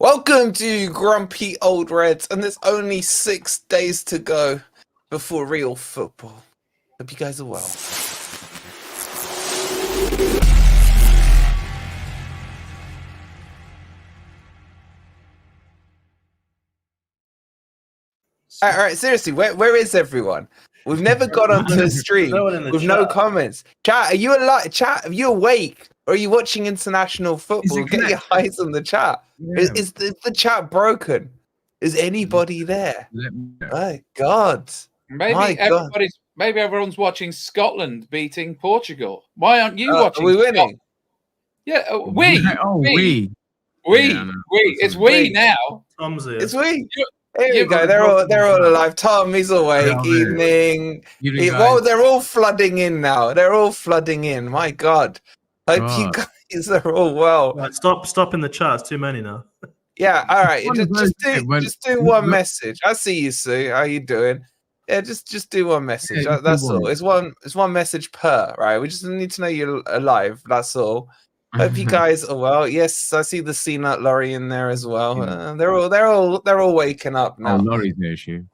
Welcome to Grumpy Old Reds, and there's only 6 days to go before real football. Hope you guys are well. All right, seriously, where is everyone? We've never got onto a stream with no comments. Chat, are you alive? Chat, are you awake? Or are you watching international football? Get your eyes on the chat. Yeah. Is the chat broken? Is anybody there? My God. Maybe everyone's watching Scotland beating Portugal. Why aren't you watching? Are we winning? Yeah, we. It's we now. Tom's here. It's we. Here we go. They're all alive. Tom, he's awake. Evening. Well, they're all flooding in now. They're all flooding in. My God. Hope you guys are all well. Right, stop in the chat. It's too many now. Yeah. All right. Just do one message. I see you, Sue. How you doing? Yeah. Just do one message. That's all. It's one message per. Right. We just need to know you're alive. That's all. Hope you guys are well. Yes, I see the CNUT Laurie in there as well. They're all waking up now. Oh, Laurie's no issue.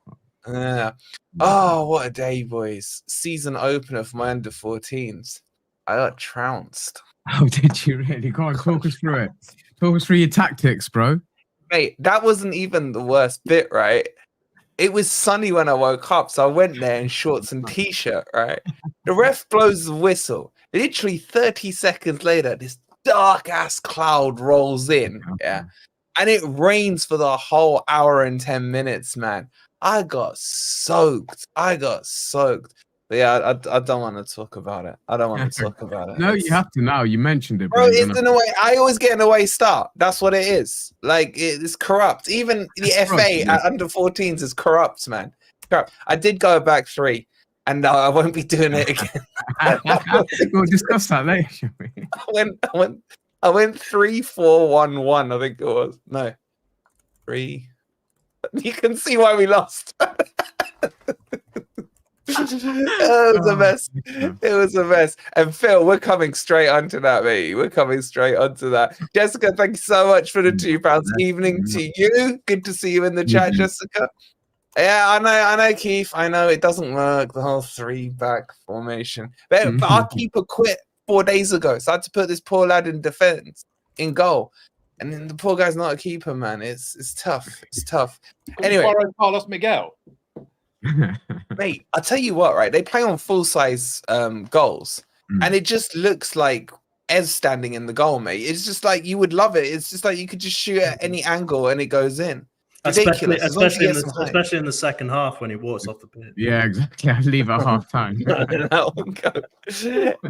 Yeah. Oh, what a day, boys! Season opener for my under 14s. I got trounced. Oh, did you really? Go on, talk us through it. Talk us through your tactics, bro. Mate, that wasn't even the worst bit, right? It was sunny when I woke up, so I went there in shorts and t-shirt, right? The ref blows the whistle. Literally 30 seconds later, this dark-ass cloud rolls in, yeah? And it rains for the whole hour and 10 minutes, man. I got soaked. But yeah, I don't want to talk about it. No, you have to now. You mentioned it. Bro, it's in a way. I always get an away start. That's what it is. Like, it's corrupt. Even the FA at under 14s is corrupt, man. Corrupt. I did go back 3, and I won't be doing it again. We'll discuss that later, shall we? I went 3-4-1-1, I think it was. No. 3. You can see why we lost. It was a mess. It was a mess. And Phil, we're coming straight onto that, mate. We're coming straight onto that. Jessica, thank you so much for the £2. Evening to you. Good to see you in the chat, Jessica. Yeah, I know, Keith. I know it doesn't work, the whole 3-back formation. But our keeper quit 4 days ago, so I had to put this poor lad in defense, in goal. And then the poor guy's not a keeper, man. It's tough. It's tough. Anyway, Carlos Miguel. Mate, I'll tell you what, right? They play on full-size goals, and it just looks like Ez standing in the goal, mate. It's just like you would love it. It's just like you could just shoot at any angle and it goes in. Especially in the second half when he walks off the pitch. Yeah, exactly. I leave at half time.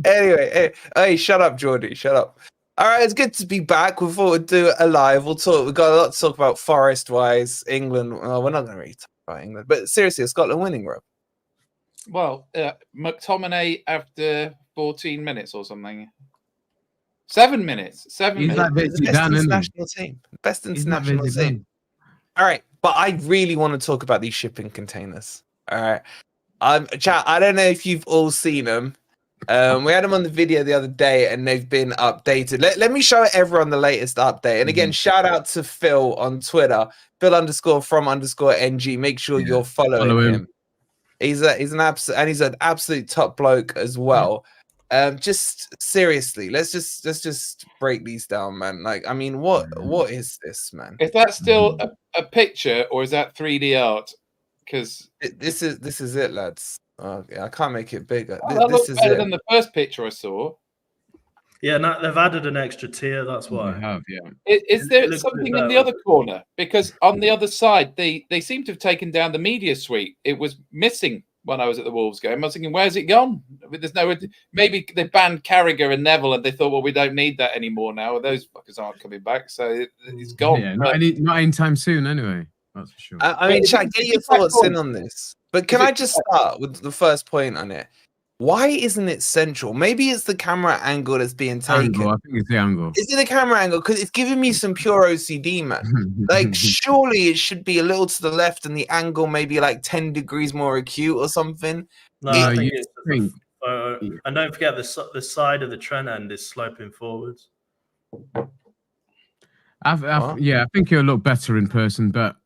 Anyway, hey, shut up, Geordie. Shut up. All right, it's good to be back. We thought we'd do it live. We've got a lot to talk about Forest-wise, England. Well, we're not going to really talk about England, but seriously, Scotland winning, Rob. Well, McTominay after 14 minutes or something. 7 minutes. 7 minutes. Best international team. Best international team. All right, but I really want to talk about these shipping containers. All right, chat. I don't know if you've all seen them. We had them on the video the other day, and they've been updated. Let me show everyone the latest update. And again, shout out to Phil on Twitter, Phil_from_NG. Make sure you're following him. He's an absolute top bloke as well. Just seriously, let's just break these down, man. Like, I mean, what is this, man? Is that still a picture or is that 3D art? Because this is it, lads. I can't make it bigger. This is better than the first picture I saw. Yeah, no, they've added an extra tier. That's why. Is there something in the other corner? Because on the other side, they seem to have taken down the media suite. It was missing when I was at the Wolves game. I was thinking, where's it gone? There's no. Maybe they banned Carragher and Neville, and they thought, well, we don't need that anymore now. Those fuckers aren't coming back, so it's gone. Yeah, not anytime soon, anyway. That's for sure. I mean, Chad, get your thoughts in on this. But can I just start with the first point on it? Why isn't it central? Maybe it's the camera angle that's being taken. I think it's the angle. Is it the camera angle? Because it's giving me some pure OCD, man. Like, surely it should be a little to the left and the angle maybe like 10 degrees more acute or something. No, I think it's and don't forget the side of the trend end is sloping forwards. I think he'll look better in person, but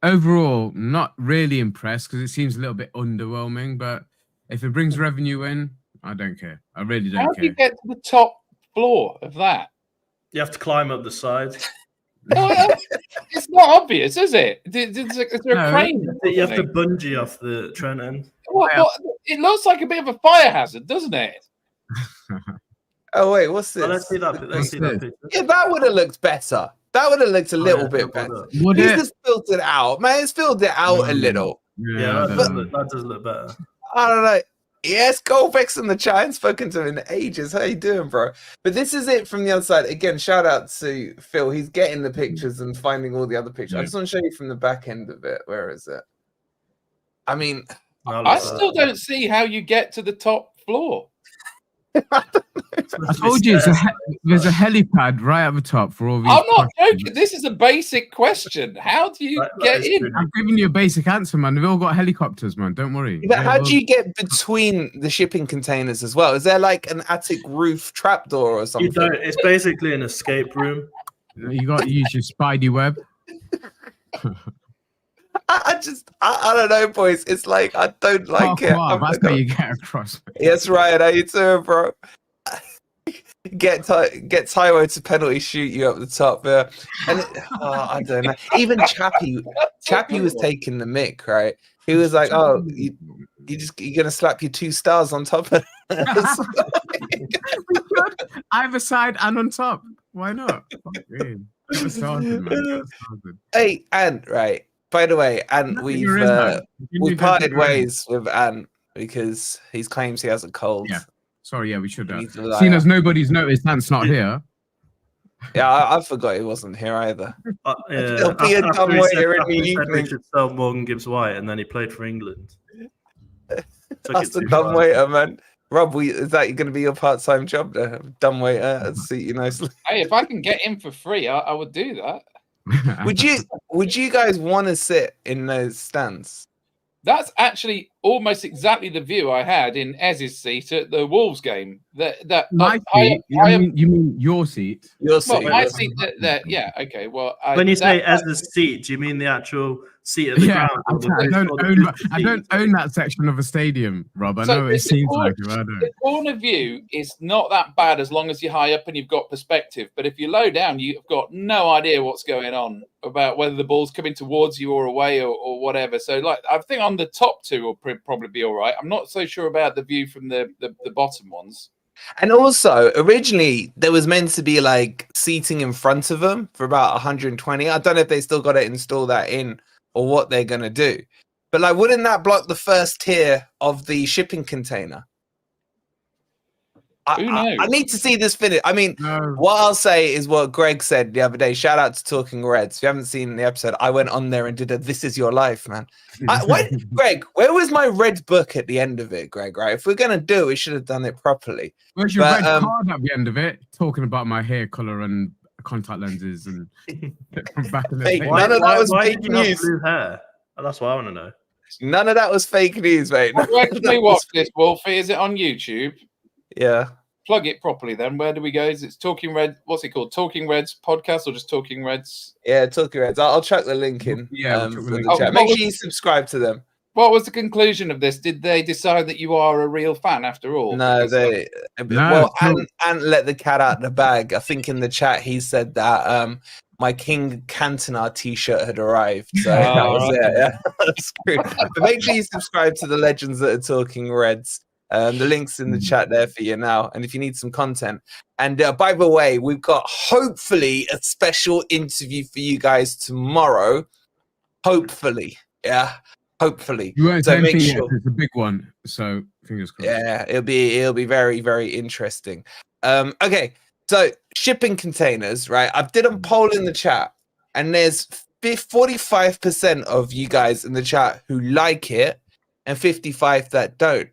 overall, not really impressed because it seems a little bit underwhelming. But if it brings revenue in, I don't care. I really don't care. How do you get to the top floor of that? You have to climb up the side. It's not obvious, is it? Is there a crane? You have to bungee off the Trent end. What? It looks like a bit of a fire hazard, doesn't it? Oh wait, what's this? Let's see that. Let's see that picture. Yeah, that would have looked better. That would have looked a little bit better. He's just filled it out, man. He's filled it out a little. Yeah, that does look better. I don't know. Yes, Goldbeck's in the chat. I haven't spoken to him in ages. How you doing, bro? But this is it from the other side. Again, shout out to Phil. He's getting the pictures and finding all the other pictures. I just want to show you from the back end of it. Where is it? I mean, I still don't see how you get to the top floor. I told you there's a helipad right at the top for all these. I'm not joking. This is a basic question. How do you get in? I'm giving you a basic answer, man. They've all got helicopters, man. Don't worry. But how do you get between the shipping containers as well? Is there like an attic roof trapdoor or something? You don't. It's basically an escape room. You got to use your spidey web. I don't know, boys. It's like I don't like it. That's how you get across. Yes, Ryan. How you doing, bro? Get Taiwo to penalty shoot you up the top there, and I don't know. Even Chappie was taking the mick, right? He was like, "Oh, you're gonna slap your 2 stars on top of it." Either side and on top. Why not? Hey, and right. By the way, and we've parted ways with Ant because he claims he has a cold. Yeah. Sorry, we should have. Seeing as nobody's noticed Ant's not here. Yeah, I forgot he wasn't here either. There'll be a dumb waiter in the evening. He should sell more than Gibbs-White, and then he played for England. That's the dumb waiter, man. Rob, is that going to be your part-time job there? Dumb waiter, suit you nicely. Hey, if I can get in for free, I would do that. Would you guys want to sit in those stands? That's actually almost exactly the view I had in Ez's seat at the Wolves game. My seat? You mean your seat? Your seat. Well, my seat. Yeah. Okay. Well, when you say Ez's seat, do you mean the actual seat at the ground? I don't own that section of a stadium, Rob. I know it seems like it. The corner view is not that bad as long as you're high up and you've got perspective. But if you're low down, you've got no idea what's going on about whether the ball's coming towards you or away or whatever. So, like, I think on the top 2 will probably be all right. I'm not so sure about the view from the bottom ones. And also, originally, there was meant to be like seating in front of them for about 120. I don't know if they still got to install that in or what they're going to do. But like, wouldn't that block the first tier of the shipping container? I need to see this finish. I mean, what I'll say is what Greg said the other day. Shout out to Talking Reds. If you haven't seen the episode, I went on there and did a "This Is Your Life," man. Greg, where was my red book at the end of it, Greg? Right? If we're gonna do it, we should have done it properly. Where's your red card at the end of it? Talking about my hair color and contact lenses and back in the day. None of that was fake news. Blue hair? That's what I want to know. None of that was fake news, mate. Where can we watch this, Wolfie? Is it on YouTube? Yeah. Plug it properly then. Where do we go? Is it Talking Red? What's it called? Talking Reds podcast or just Talking Reds? Yeah, Talking Reds. I'll chuck the link in. The chat. Make sure you subscribe to them. What was the conclusion of this? Did they decide that you are a real fan after all? No, and let the cat out the bag. I think in the chat he said that my King Cantona t-shirt had arrived. So that was it. Yeah. That's great. But make sure you subscribe to the legends that are Talking Reds. The link's in the chat there for you now. And if you need some content. And by the way, we've got hopefully a special interview for you guys tomorrow. Hopefully. Yeah. Hopefully. You won't say anything yet. It's a big one. So fingers crossed. Yeah, it'll be very, very interesting. Okay. So shipping containers, right? I did a poll in the chat and there's 45% of you guys in the chat who like it and 55 that don't.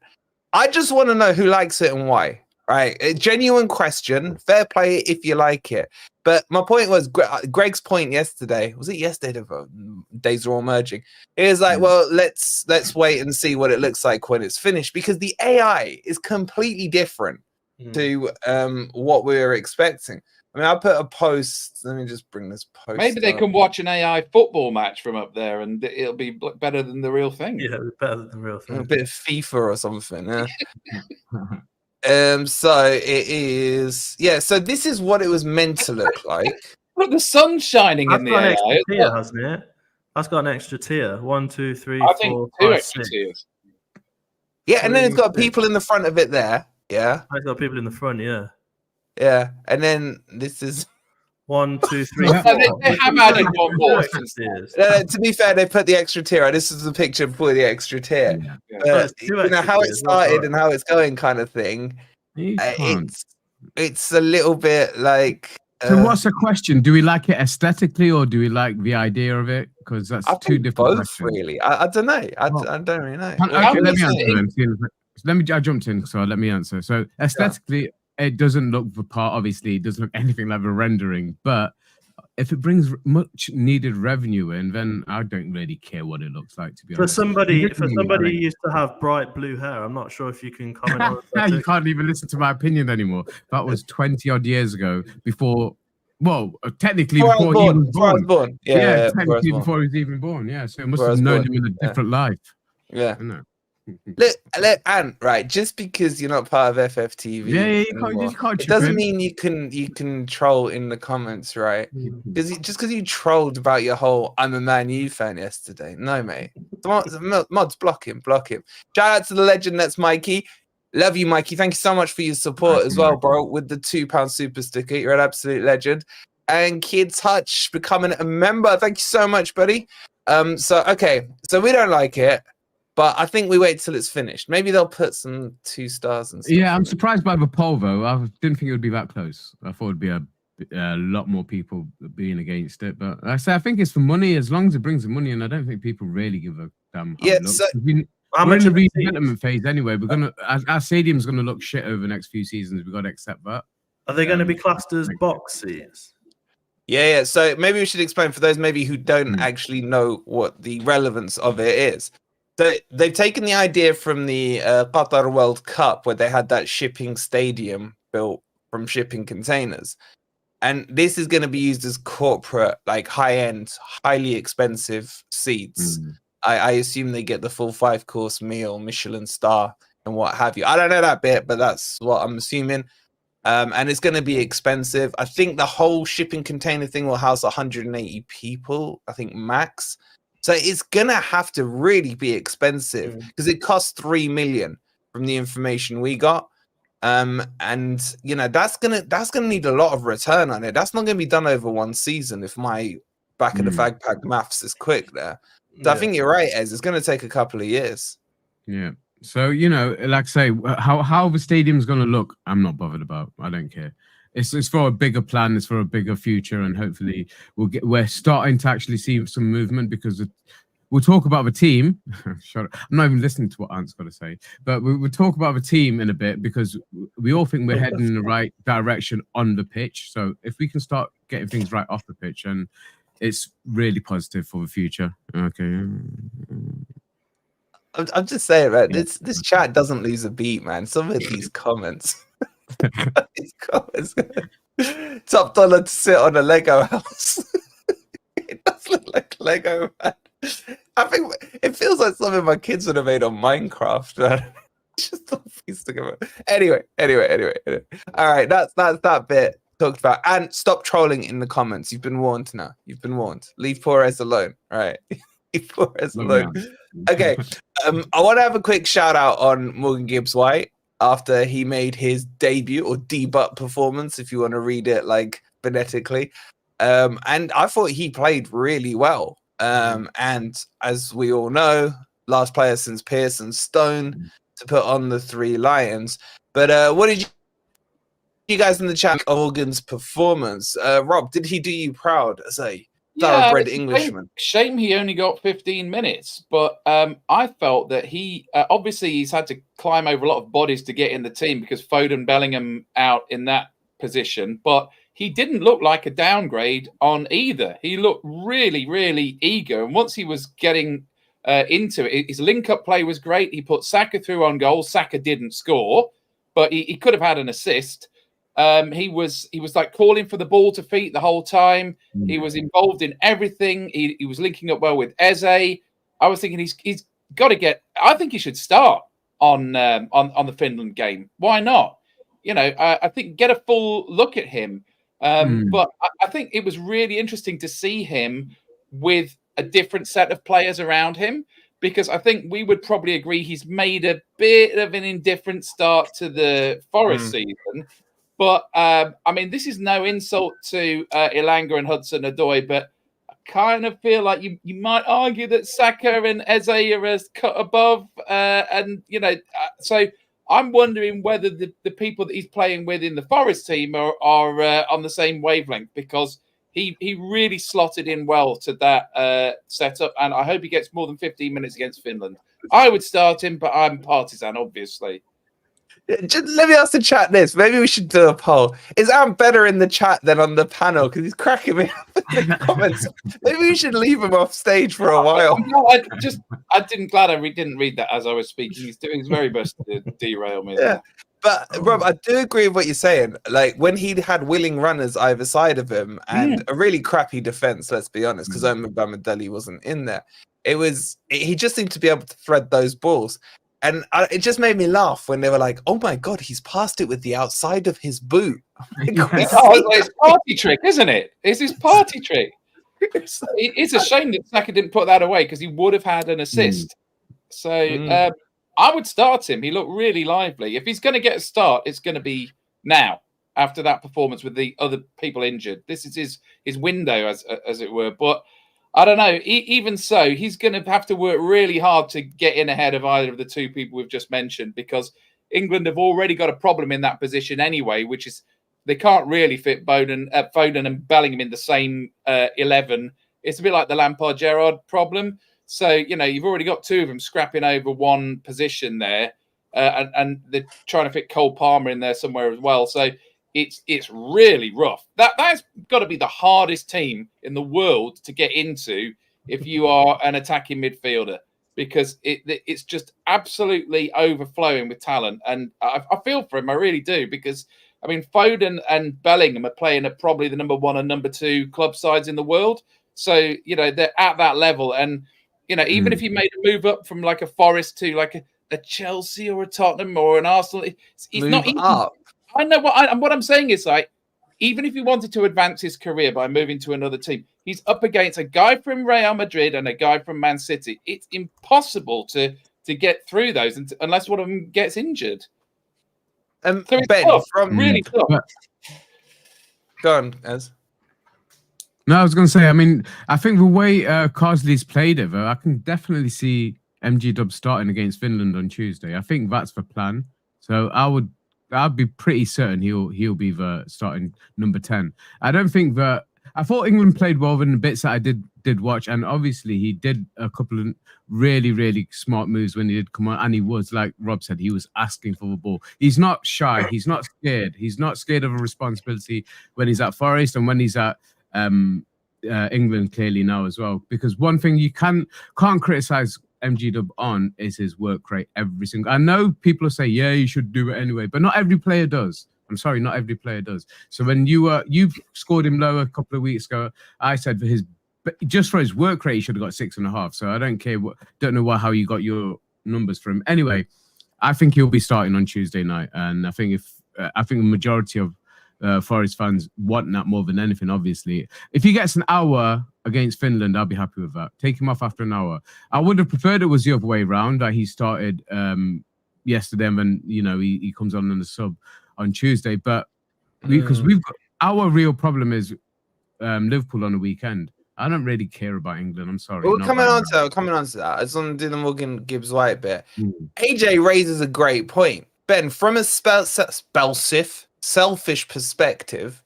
I just want to know who likes it and why, right? A genuine question, fair play if you like it. But my point was, Greg's point yesterday, was it yesterday? Days are all merging. It was like, well, let's wait and see what it looks like when it's finished, because the AI is completely different to what we were expecting. I mean, I'll put a post. Let me just bring this post. Maybe they up. can watch an AI football match from up there, and it'll be better than the real thing. Yeah, better than the real thing. A bit of FIFA or something. So it is. Yeah. So this is what it was meant to look like. Look, the sun's shining in the AI. Extra tier, hasn't it? That's got an extra tier. 1, 2, 3, 4, 5, 6. Tiers. Yeah, and then it's got people in the front of it there. Yeah. It's got people in the front. Yeah. Yeah, and then this is 1, 2, 3, 4. They have added one more. To be fair, they put the extra tier. This is the picture before the extra tier. Yeah. You know how it started and how it's going, kind of thing. It's a little bit like. So what's the question? Do we like it aesthetically or do we like the idea of it? Because that's two different both, questions. really. I don't know. I don't really know. Okay, let me answer. I jumped in, so let me answer. So aesthetically, it doesn't look the part. Obviously, it doesn't look anything like a rendering. But if it brings much needed revenue in, then I don't really care what it looks like. To be honest, for somebody who used to have bright blue hair, I'm not sure if you can comment on that. You can't even listen to my opinion anymore. That was 20 odd years ago. Before, well, technically before he was born. Yeah, technically before he was even born. Yeah, so it must have known him in a different life. Yeah. Look, Ant, right? Just because you're not part of FFTV, you can't it doesn't mean you can troll in the comments, right? Because you trolled about your whole "I'm a Man U fan" yesterday. No, mate. Mods, block him. Shout out to the legend that's Mikey. Love you, Mikey. Thank you so much for your support as well, bro. With the £2 super sticker, you're an absolute legend. And Kids Hutch becoming a member. Thank you so much, buddy. So we don't like it. But I think we wait till it's finished. Maybe they'll put some 2 stars and stuff. Yeah, I'm surprised by the poll, though. I didn't think it would be that close. I thought it'd be a lot more people being against it. But I think it's for money. As long as it brings the money in, I don't think people really give a damn. Yeah, we're in the redevelopment phase anyway. We're gonna our stadium's gonna look shit over the next few seasons. We've got to accept that. Are they going to be classed as box seats? Yeah. So maybe we should explain for those maybe who don't actually know what the relevance of it is. So they've taken the idea from the Qatar World Cup where they had that shipping stadium built from shipping containers. And this is going to be used as corporate, like high-end, highly expensive seats. I assume they get the full 5-course meal, Michelin star, and what have you. I don't know that bit, but that's what I'm assuming. And it's going to be expensive. I think the whole shipping container thing will house 180 people, I think max. So it's gonna have to really be expensive because it costs 3 million from the information we got, and you know that's gonna need a lot of return on it. That's not gonna be done over one season. If my back of the fag pack maths is quick there, so I think you're right, Ez. It's gonna take a couple of years. Yeah. So you know, like I say, how the stadium's gonna look, I'm not bothered about. I don't care. It's for a bigger plan. It's for a bigger future, and hopefully we're starting to actually see some movement because we'll talk about the team. Shut up. I'm not even listening to what Ant's got to say, but we'll talk about the team in a bit because we all think we're heading in the right direction on the pitch. So if we can start getting things right off the pitch, and it's really positive for the future. Okay. I'm just saying, man. This chat doesn't lose a beat, man. Some of these comments. Top dollar to sit on a Lego house. It does look like Lego, man. I think it feels like something my kids would have made on Minecraft, man. Just all pieced together. Anyway. All right, that's that bit talked about. And stop trolling in the comments. You've been warned now. You've been warned. Leave Torres alone. All right. Leave Torres alone. Okay. I want to have a quick shout out on Morgan Gibbs-White after he made his debut or debut performance, if you want to read it like phonetically. And I thought he played really well. And as we all know, last player since Pearson Stone to put on the 3 Lions. But what did you guys in the chat of Morgan's performance? Rob, did he do you proud as a thoroughbred Englishman? Shame he only got 15 minutes, but I felt that he obviously he's had to climb over a lot of bodies to get in the team because Foden, Bellingham out in that position, but he didn't look like a downgrade on either. He looked really, really eager, and once he was getting into it, his link-up play was great. He put Saka through on goal. Saka didn't score, but he could have had an assist. He was like calling for the ball to feet the whole time. He was involved in everything. He was linking up well with Eze. I was thinking he's got to get. I think he should start on the Finland game. Why not? You know, I think get a full look at him. But I think it was really interesting to see him with a different set of players around him, because I think we would probably agree he's made a bit of an indifferent start to the Forest season. But, I mean, this is no insult to Elanga and Hudson-Odoi, but I kind of feel like you might argue that Saka and Eze are a cut above. And, you know, so I'm wondering whether the people that he's playing with in the Forest team are on the same wavelength, because he really slotted in well to that setup. And I hope he gets more than 15 minutes against Finland. I would start him, but I'm partisan, obviously. Just let me ask the chat this. Maybe we should do a poll. Is Ant better in the chat than on the panel? Because he's cracking me up in the comments. Maybe we should leave him off stage for a while. No, I didn't read that as I was speaking. He's doing his very best to derail me. Yeah. But Rob, I do agree with what you're saying. Like when he had willing runners either side of him and a really crappy defense, let's be honest, because Bamadeli wasn't in there. He just seemed to be able to thread those balls. And it just made me laugh when they were like, "Oh my god, he's passed it with the outside of his boot." It's party trick, isn't it? It's his party trick. It's a shame that Saka didn't put that away, because he would have had an assist. So I would start him. He looked really lively. If he's going to get a start, it's going to be now, after that performance with the other people injured. This is his window, as it were. But I don't know. Even so, he's going to have to work really hard to get in ahead of either of the two people we've just mentioned, because England have already got a problem in that position anyway, which is they can't really fit Foden and Bellingham in the same 11. It's a bit like the Lampard-Gerrard problem. So, you know, you've already got two of them scrapping over one position there, and they're trying to fit Cole Palmer in there somewhere as well. So it's really rough. That's got to be the hardest team in the world to get into if you are an attacking midfielder, because it's just absolutely overflowing with talent. And I feel for him, I really do, because I mean Foden and Bellingham are playing at probably the number 1 and number 2 club sides in the world. So you know they're at that level, and you know even if he made a move up from like a Forest to like a Chelsea or a Tottenham or an Arsenal, he's not even up. I know what I'm saying is, like, even if he wanted to advance his career by moving to another team, he's up against a guy from Real Madrid and a guy from Man City. It's impossible to get through those unless one of them gets injured. So it's Ben, tough, really tough. Go on, Ez. No, I was going to say, I mean, I think the way Carsley's played it, though, I can definitely see MGW starting against Finland on Tuesday. I think that's the plan. So I'd be pretty certain he'll be the starting number 10. I don't think that. I thought England played well in the bits that I did watch, and obviously he did a couple of really, really smart moves when he did come on, and he was, like Rob said, he was asking for the ball. He's not shy. He's not scared. He's not scared of a responsibility when he's at Forest and when he's at England clearly now as well. Because one thing you can't criticize MGW on is his work rate every single. I know people will say, yeah, you should do it anyway, but not every player does. I'm sorry, not every player does. So when you've scored him low a couple of weeks ago, I said just for his work rate, he should have got 6.5. So I don't care don't know how you got your numbers from. Anyway, I think he'll be starting on Tuesday night, and I think the majority of Forest fans want that more than anything. Obviously, if he gets an hour against Finland, I'll be happy with that. Take him off after an hour. I would have preferred it was the other way around, that he started yesterday and then he comes on the sub on Tuesday. But because we've got our real problem is Liverpool on the weekend. I don't really care about England. I'm sorry. We're coming on to that. I just want to do the Morgan Gibbs-White bit. AJ raises a great point. Ben, from a selfish perspective,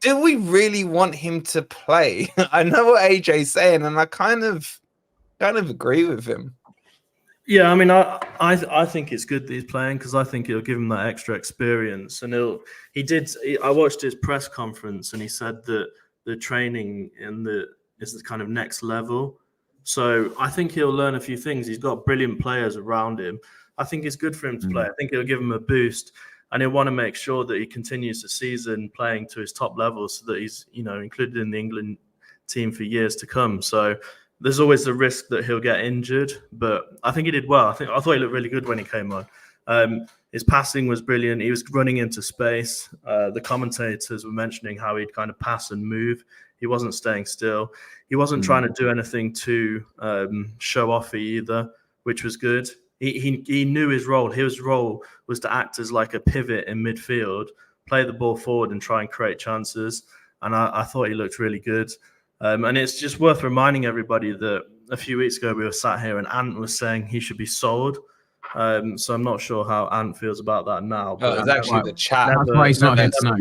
do we really want him to play? I know what AJ's saying, and I kind of agree with him. Yeah, I mean, I think it's good that he's playing, because I think it'll give him that extra experience. And I watched his press conference, and he said that the training is the kind of next level. So I think he'll learn a few things. He's got brilliant players around him. I think it's good for him to play. I think it'll give him a boost. and he'll want to make sure that he continues the season playing to his top level, so that he's included in the England team for years to come. So there's always the risk that he'll get injured, but I think he did well. I thought he looked really good when he came on. His passing was brilliant. He was running into space. The commentators were mentioning how he'd kind of pass and move. He wasn't staying still. He wasn't trying to do anything to show off either, which was good. He knew his role. His role was to act as like a pivot in midfield, play the ball forward and try and create chances. And I thought he looked really good. And it's just worth reminding everybody that a few weeks ago we were sat here and Ant was saying he should be sold. So I'm not sure how Ant feels about that now. But it's actually the chat. Never, That's why he's not here tonight.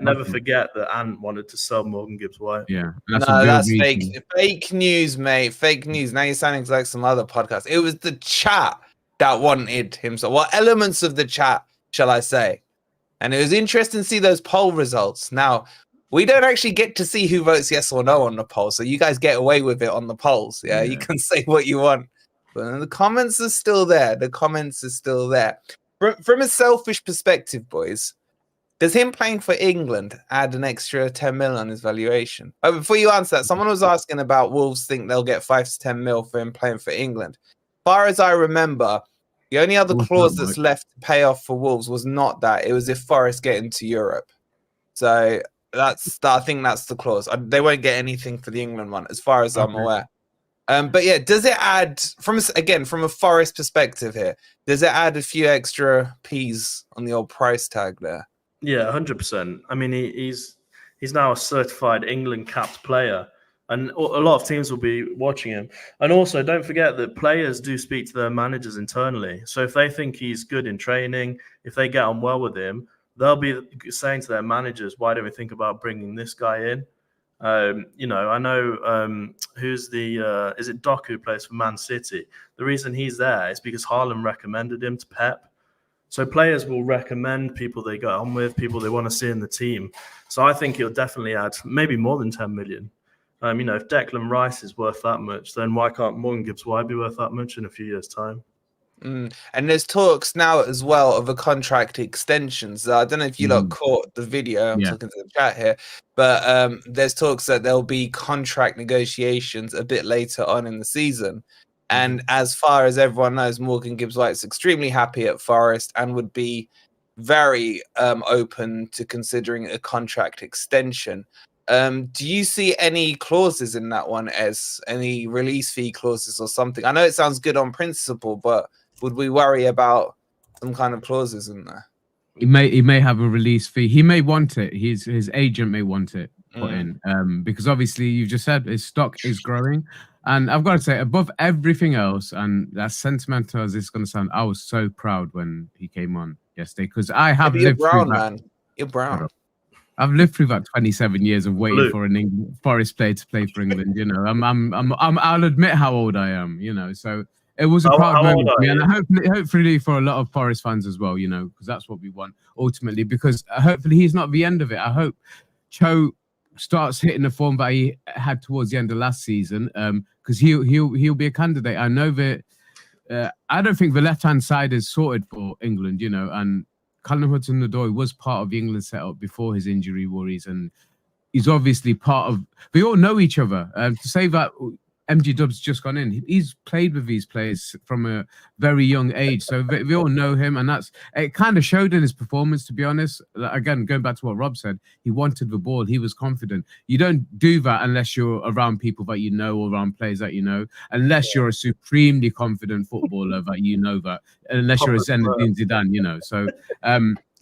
Never forget that Ant wanted to sell Morgan Gibbs-White. Yeah, that's fake news, mate. Fake news. Now you're sounding like some other podcast. It was the chat that wanted him. So, what elements of the chat shall I say? And it was interesting to see those poll results. Now, we don't actually get to see who votes yes or no on the poll, so you guys get away with it on the polls. Yeah, you can say what you want. But the comments are still there. The comments are still there. From a selfish perspective, boys, does him playing for England add an extra 10 mil on his valuation? Oh, before you answer that, someone was asking about Wolves think they'll get 5 to 10 mil for him playing for England. As far as I remember, the only other clause that's left to pay off for Wolves was not that. It was if Forest get into Europe. So I think that's the clause. They won't get anything for the England one, as far as I'm aware. But yeah, does it add from a Forest perspective here? Does it add a few extra P's on the old price tag there? Yeah, 100%. I mean, he's now a certified England capped player, and a lot of teams will be watching him. And also, don't forget that players do speak to their managers internally. So if they think he's good in training, if they get on well with him, they'll be saying to their managers, "Why don't we think about bringing this guy in?" I know who's the is it Doc who plays for Man City? The reason he's there is because Haaland recommended him to Pep. So players will recommend people they get on with, people they want to see in the team. So I think he'll definitely add maybe more than 10 million. If Declan Rice is worth that much, then why can't Morgan Gibbs-White be worth that much in a few years' time? And there's talks now as well of a contract extensions. I don't know if you lot caught the video. I'm talking to the chat here, but there's talks that there'll be contract negotiations a bit later on in the season. And as far as everyone knows, Morgan Gibbs-White's extremely happy at Forest and would be very open to considering a contract extension. Do you see any clauses in that one, as any release fee clauses or something? I know it sounds good on principle, but would we worry about some kind of clauses in there? He may have a release fee. He may want it. His agent may want it put in, because obviously you just said his stock is growing. And I've got to say, above everything else, and as sentimental as it's going to sound, I was so proud when he came on yesterday, because I have lived through that. You're brown. I've lived through about 27 years of waiting for an Forest player to play for England. I'll admit how old I am. So it was a proud moment for me, and hopefully for a lot of Forest fans as well. Because that's what we want ultimately. Because hopefully he's not the end of it. I hope Cho starts hitting the form that he had towards the end of last season, because he'll be a candidate. I know that I don't think the left-hand side is sorted for England, and Callum Hudson-Odoi was part of the England setup before his injury worries, and he's obviously part of. We all know each other. To say that MGW's just gone in, he's played with these players from a very young age, so we all know him, and it kind of showed in his performance. To be honest, again, going back to what Rob said, he wanted the ball, he was confident. You don't do that unless you're around people that you know, or around players that you know, unless you're a supremely confident footballer that you know that, unless you're a Zinedine Zidane, So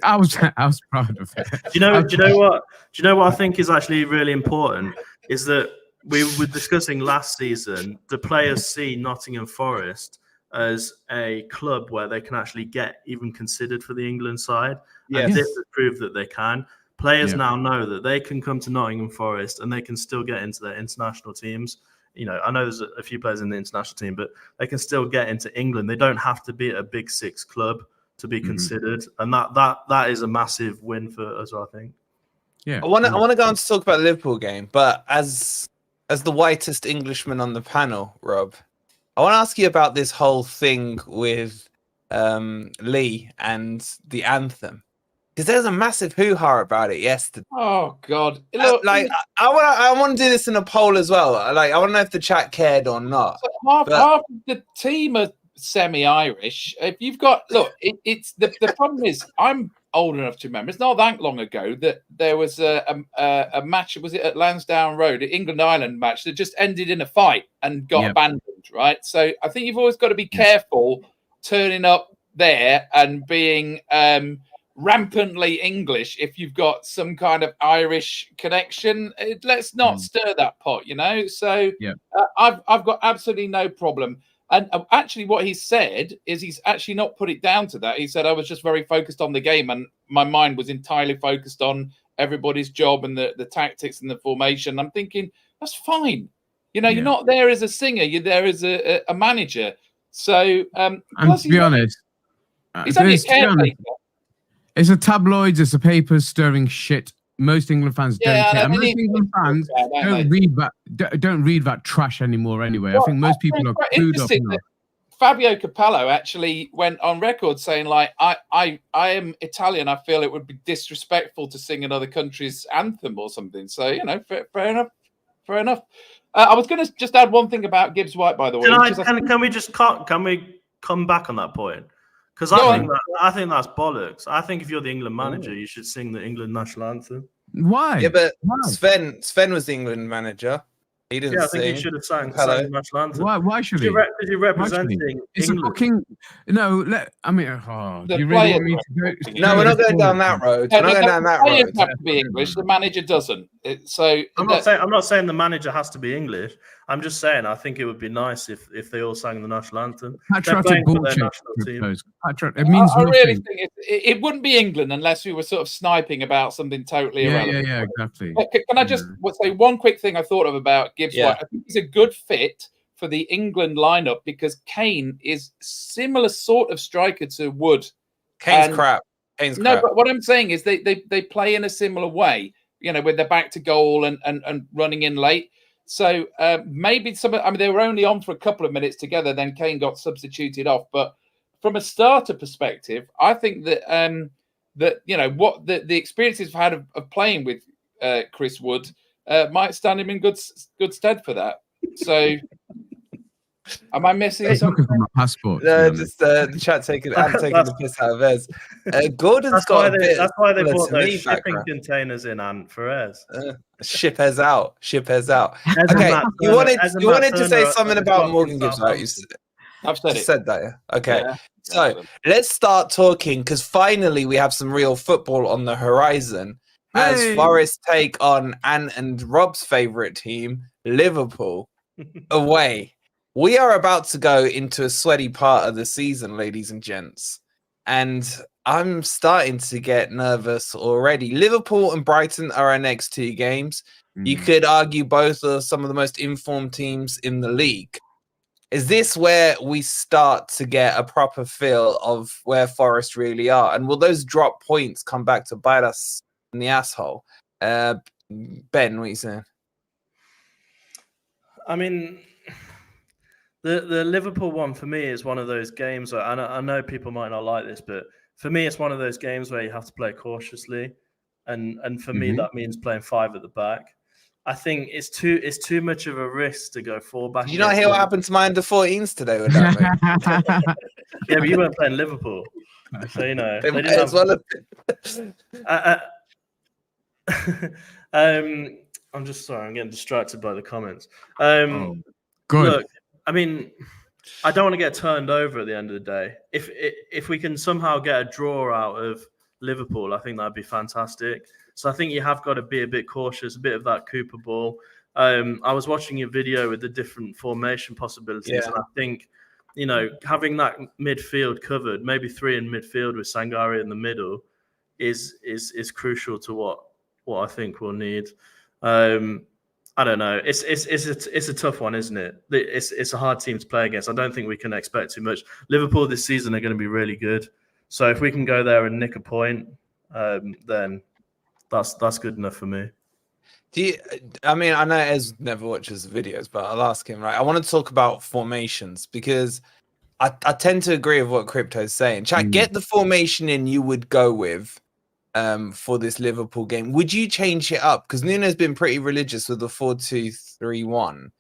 I was proud of it. Do you know what I think is actually really important is that we were discussing last season, the players see Nottingham Forest as a club where they can actually get even considered for the England side. Yes. And this has proved that they can. Players now know that they can come to Nottingham Forest and they can still get into their international teams. I know there's a few players in the international team, but they can still get into England. They don't have to be at a Big Six club to be considered. And that is a massive win for us, I think. Yeah. I want to go on to talk about the Liverpool game, but as the whitest Englishman on the panel, Rob, I want to ask you about this whole thing with Lee and the anthem. because there was a massive hoo-ha about it yesterday. Oh God! Look, I want to do this in a poll as well. Like, I want to know if the chat cared or not. Half of the team are semi-Irish. If you've got it's the problem is I'm old enough to remember. It's not that long ago that there was a match. Was it at Lansdowne Road, an England-Ireland match that just ended in a fight and got abandoned? Right. So I think you've always got to be careful turning up there and being rampantly English if you've got some kind of Irish connection. Let's not stir that pot, you know. So I've got absolutely no problem. And actually, what he said is he's actually not put it down to that. He said, I was just very focused on the game and my mind was entirely focused on everybody's job and the tactics and the formation. I'm thinking, that's fine. You know, you're not there as a singer. You're there as a manager. So, and to be honest, he's only a caretaker. It's a tabloids, it's a papers stirring shit. Most England fans don't care. Most England fans don't read that trash anymore anyway. Well, I think most people are clued up now. Fabio Capello actually went on record saying, like, I am Italian. I feel it would be disrespectful to sing another country's anthem or something. So, you know, fair enough. Fair enough. I was going to just add one thing about Gibbs-White, by the way. Can we come back on that point? Because I think that's bollocks. I think if you're the England manager, you should sing the England national anthem. Why? Yeah, but Sven was the England manager. He didn't. I think he should have sang the national anthem. Why should he? Because you're representing it's England. A fucking no. You really want me to go? No, we're not going down that road. We're not going down that road. Have to be English. The manager doesn't. I'm not saying the manager has to be English. I'm just saying I think it would be nice if they all sang the national anthem. Patriotic bullshit. It means I really think it wouldn't be England unless we were sort of sniping about something totally irrelevant. Yeah, exactly. Can I just say one quick thing I thought of about Gibbs-White? I think he's a good fit for the England lineup because Kane is similar sort of striker to Wood. Kane's crap. But what I'm saying is they play in a similar way, you know, with their back to goal and running in late. So maybe they were only on for a couple of minutes together, then Kane got substituted off. But from a starter perspective, I think that that you know what the experiences I've had of playing with Chris Wood might stand him in good stead for that. So am I missing something? From my passport. No, just the chat taking the piss out of us. Gordon's got a bit. That's why they bought those shipping containers in, Ant, for us. Ship us out. Okay, you wanted to say something about Morgan Gibbs-White. I've said it. Said that, yeah. Okay. Yeah. So let's start talking because finally we have some real football on the horizon. As Forest take on Ant and Rob's favourite team, Liverpool, away. We are about to go into a sweaty part of the season, ladies and gents. And I'm starting to get nervous already. Liverpool and Brighton are our next two games. You could argue both are some of the most informed teams in the league. Is this where we start to get a proper feel of where Forest really are? And will those drop points come back to bite us in the asshole? Ben, what are you saying? I mean, the Liverpool one for me is one of those games where, and I know people might not like this, but for me, it's one of those games where you have to play cautiously. And for me, that means playing 5 at the back. I think it's too much of a risk to go 4 back. Did you not hear what happened to my under-14s today with that? Yeah, but you weren't playing Liverpool. So, you know. They didn't as well I'm just sorry. I'm getting distracted by the comments. Good. Look, I mean, I don't want to get turned over at the end of the day. If we can somehow get a draw out of Liverpool, I think that'd be fantastic. So I think you have got to be a bit cautious, a bit of that Cooper ball. I was watching your video with the different formation possibilities, and I think, you know, having that midfield covered, maybe 3 in midfield with Sangare in the middle, is crucial to what I think we'll need. I don't know. It's a tough one, isn't it? It's a hard team to play against. I don't think we can expect too much. Liverpool this season are going to be really good. So if we can go there and nick a point, then that's good enough for me. I mean, I know Ez never watches the videos, but I'll ask him, right? I want to talk about formations because I tend to agree with what Crypto's saying. Chat, get the formation in you would go with for this Liverpool game. Would you change it up? Because Nuno's been pretty religious with the 4-2-3-1.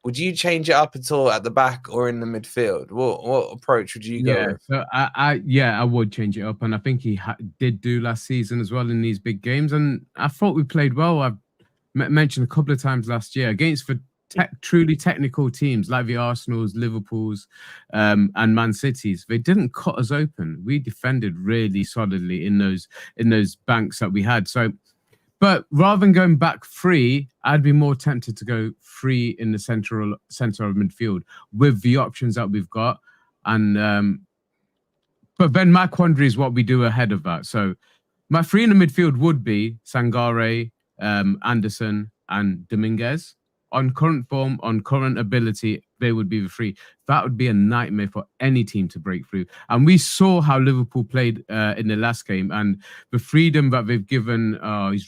Would you change it up at all at the back or in the midfield? What approach would you go with? So I would change it up, and I think he did do last season as well in these big games, and I thought we played well. I've mentioned a couple of times last year against truly technical teams like the Arsenals, Liverpools, and Man Cities. They didn't cut us open. We defended really solidly in those banks that we had. So. But rather than going back three, I'd be more tempted to go three in the center of midfield with the options that we've got. And but then my quandary is what we do ahead of that. So my three in the midfield would be Sangare, Anderson, and Dominguez. On current form, on current ability, they would be the three. That would be a nightmare for any team to break through. And we saw how Liverpool played in the last game, and the freedom that they've given.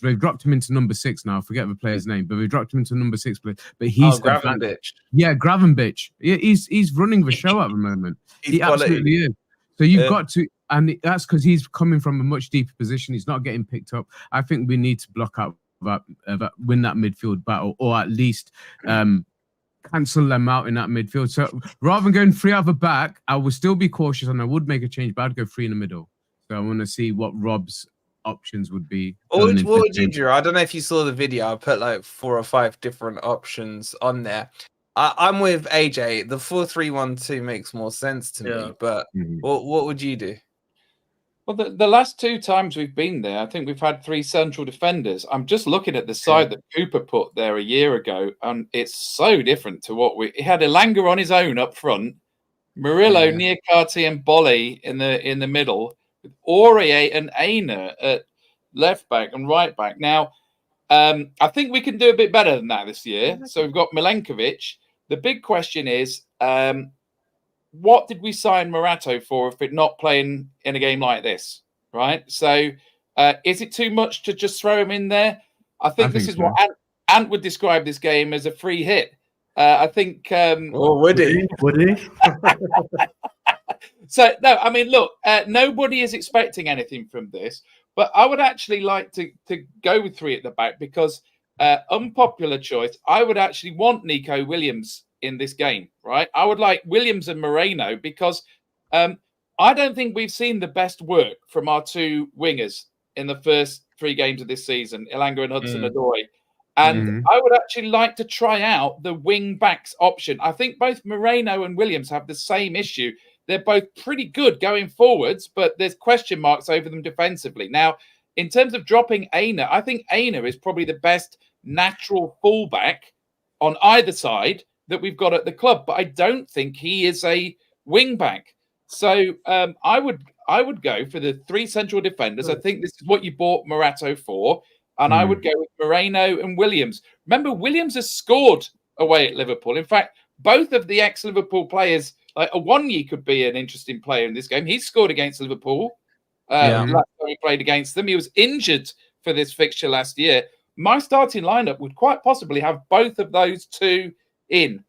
They've dropped him into number 6 now. I forget the player's name, but they've dropped him into number 6. But he's Gravenberch. Yeah, Gravenberch. He's running the show at the moment. He absolutely is. So you've got to, and that's because he's coming from a much deeper position. He's not getting picked up. I think we need to block out. Win that midfield battle, or at least cancel them out in that midfield. So rather than going three out the back, I would still be cautious and I would make a change, but I'd go three in the middle. So I want to see what Rob's options would be. What would you do? I don't know if you saw the video. I put like 4 or 5 different options on there. I'm with AJ. The 4-3-1-2 makes more sense to me, but what would you do? Well, the last 2 times we've been there, I think we've had 3 central defenders. I'm just looking at the side that Cooper put there a year ago, and it's so different to what he had. Elanga on his own up front, Murillo, Niakate, and Bolly in the middle, with Aurier and Aina at left back and right back. Now, I think we can do a bit better than that this year. So we've got Milenkovic. The big question is, what did we sign Morato for if it's not playing in a game like this, right? So is it too much to just throw him in there? I think this is what Ant would describe this game as a free hit. I think... would he? So, no, I mean, look, nobody is expecting anything from this, but I would actually like to go with 3 at the back because unpopular choice, I would actually want Nico Williams in this game, right? I would like Williams and Moreno because I don't think we've seen the best work from our 2 wingers in the first 3 games of this season, Elanga and Hudson-Odoi. And I would actually like to try out the wing backs option. I think both Moreno and Williams have the same issue. They're both pretty good going forwards, but there's question marks over them defensively. Now, in terms of dropping Aina, I think Aina is probably the best natural fullback on either side that we've got at the club, but I don't think he is a wing back. So I would go for the 3 central defenders. I think this is what you bought Morato for, and I would go with Moreno and Williams. Remember, Williams has scored away at Liverpool. In fact, both of the ex-Liverpool players, like Awoniyi could be an interesting player in this game. He scored against Liverpool last time we played against them. He was injured for this fixture last year. My starting lineup would quite possibly have both of those 2 in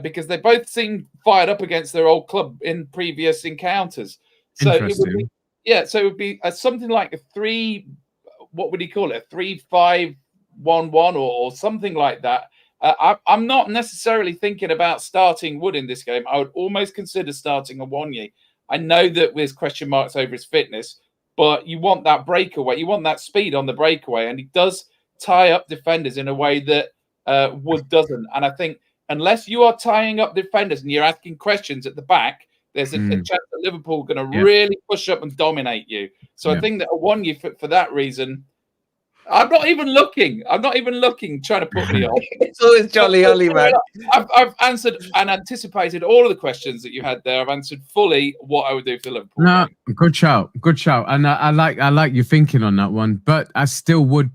because they both seem fired up against their old club in previous encounters. So it would be something like a 3. What would he call it? A 3-5-1-1 or something like that. I'm not necessarily thinking about starting Wood in this game. I would almost consider starting Awoniyi. I know that there's question marks over his fitness, but you want that breakaway. You want that speed on the breakaway, and he does tie up defenders in a way that Wood doesn't. And I think unless you are tying up defenders and you're asking questions at the back, there's a chance that Liverpool are going to really push up and dominate you. So I think that Awoniyi, for that reason, I'm not even looking trying to put me off. It's always Jolly Ollie, man. I've answered and anticipated all of the questions that you had there. I've answered fully what I would do for Liverpool. No, good shout. And I like your thinking on that one, but I still would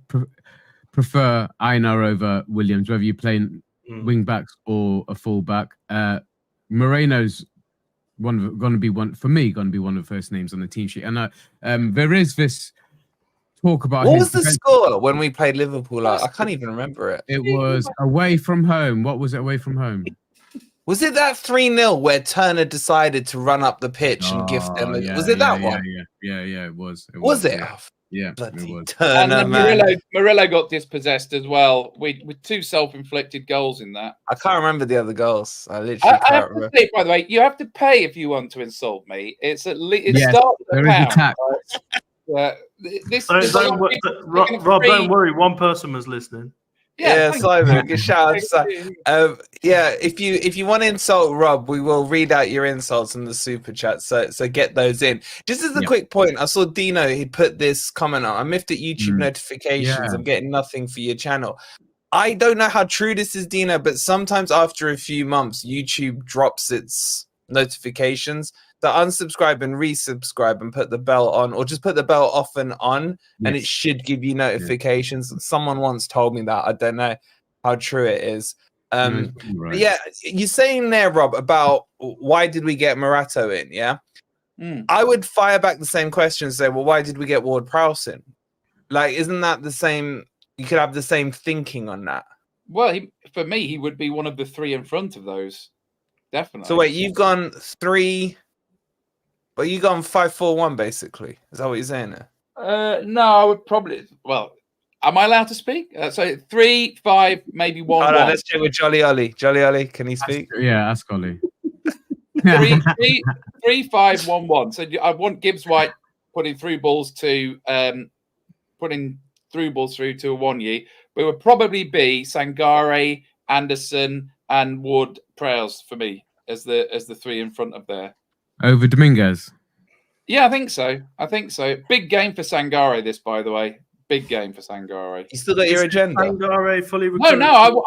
prefer Aina over Williams, whether you're playing wing backs or a full back. Moreno's going to be one of the first names on the team sheet, and there is this talk about what was the score when we played Liverpool? I can't even remember it. It was away from home. What was it away from home? Was it that 3-0 where Turner decided to run up the pitch and gift them? Was it that one? Yeah, it was. Was it? Yeah. Yeah, bloody it was. Turner, And then man. Murillo got dispossessed as well. With 2 self-inflicted goals in that. I can't remember the other goals. I literally I have can't to remember. say, by the way, you have to pay if you want to insult me. It's at least it Yes, starts at there a is a pound. tax. Right? There's a Don't, lot of people taking a Rob, free- don't worry. One person was listening. Yeah, thank Simon, you. good shout out to Simon. Yeah, if you want to insult Rob, we will read out your insults in the super chat. So get those in. Just as a quick point, I saw Dino. He put this comment on. I miffed at YouTube notifications. Yeah. I'm getting nothing for your channel. I don't know how true this is, Dino, but sometimes after a few months, YouTube drops its notifications. So unsubscribe and resubscribe and put the bell on, or just put the bell off and on, and it should give you notifications. Someone once told me that. I don't know how true it is. Right. Yeah, you're saying there, Rob, about why did we get Morato in? Yeah, I would fire back the same question and say, well, why did we get Ward-Prowse in? Like, isn't that the same? You could have the same thinking on that. Well, for me, he would be one of the 3 in front of those. Definitely. So wait, you've gone 3. But you gone 5-4-1 basically. Is that what you're saying there? No, I would probably. Well, am I allowed to speak? So 3, 5, maybe 1. Hold on, let's check with Jolly Ollie. Jolly Ollie, can he speak? Ask Ollie. 3, 5, 1, 1. So I want Gibbs-White putting through balls to putting through balls through to Awoniyi. But it would probably be Sangare, Anderson, and Ward-Prowse for me as the 3 in front of there. Over Dominguez. Yeah, I think so. Big game for Sangare, this, by the way. Big game for Sangare. You still got your agenda? Sangare fully recovered? No.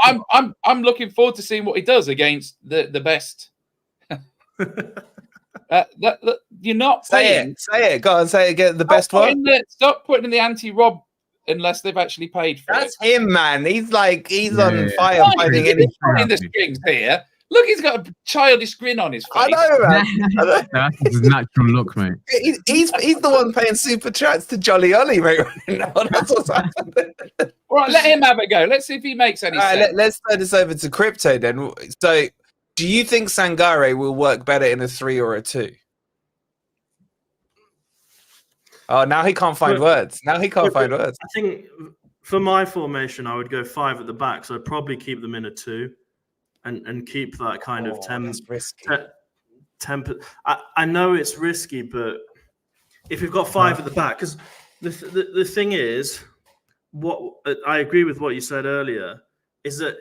I'm looking forward to seeing what he does against the best. You're not playing. Say it. Go on, say it again. The best one. Stop putting in the anti-Rob unless they've actually paid for That's it. him, man. He's on fire fighting He's anything. in the strings here. Look, he's got a childish grin on his face. I know, man. That's his natural look, mate. He's the one paying super chats to Jolly Ollie, mate. That's what's happening. All right, let him have a go. Let's see if he makes any sense. Let's throw this over to Crypto then. So, do you think Sangare will work better in a 3 or a 2? Oh, now he can't find words. I think for my formation, I would go 5 at the back. So I'd probably keep them in a 2. And keep that kind of temper. I know it's risky, but if you've got 5 at the back, because the thing is, what I agree with what you said earlier, is that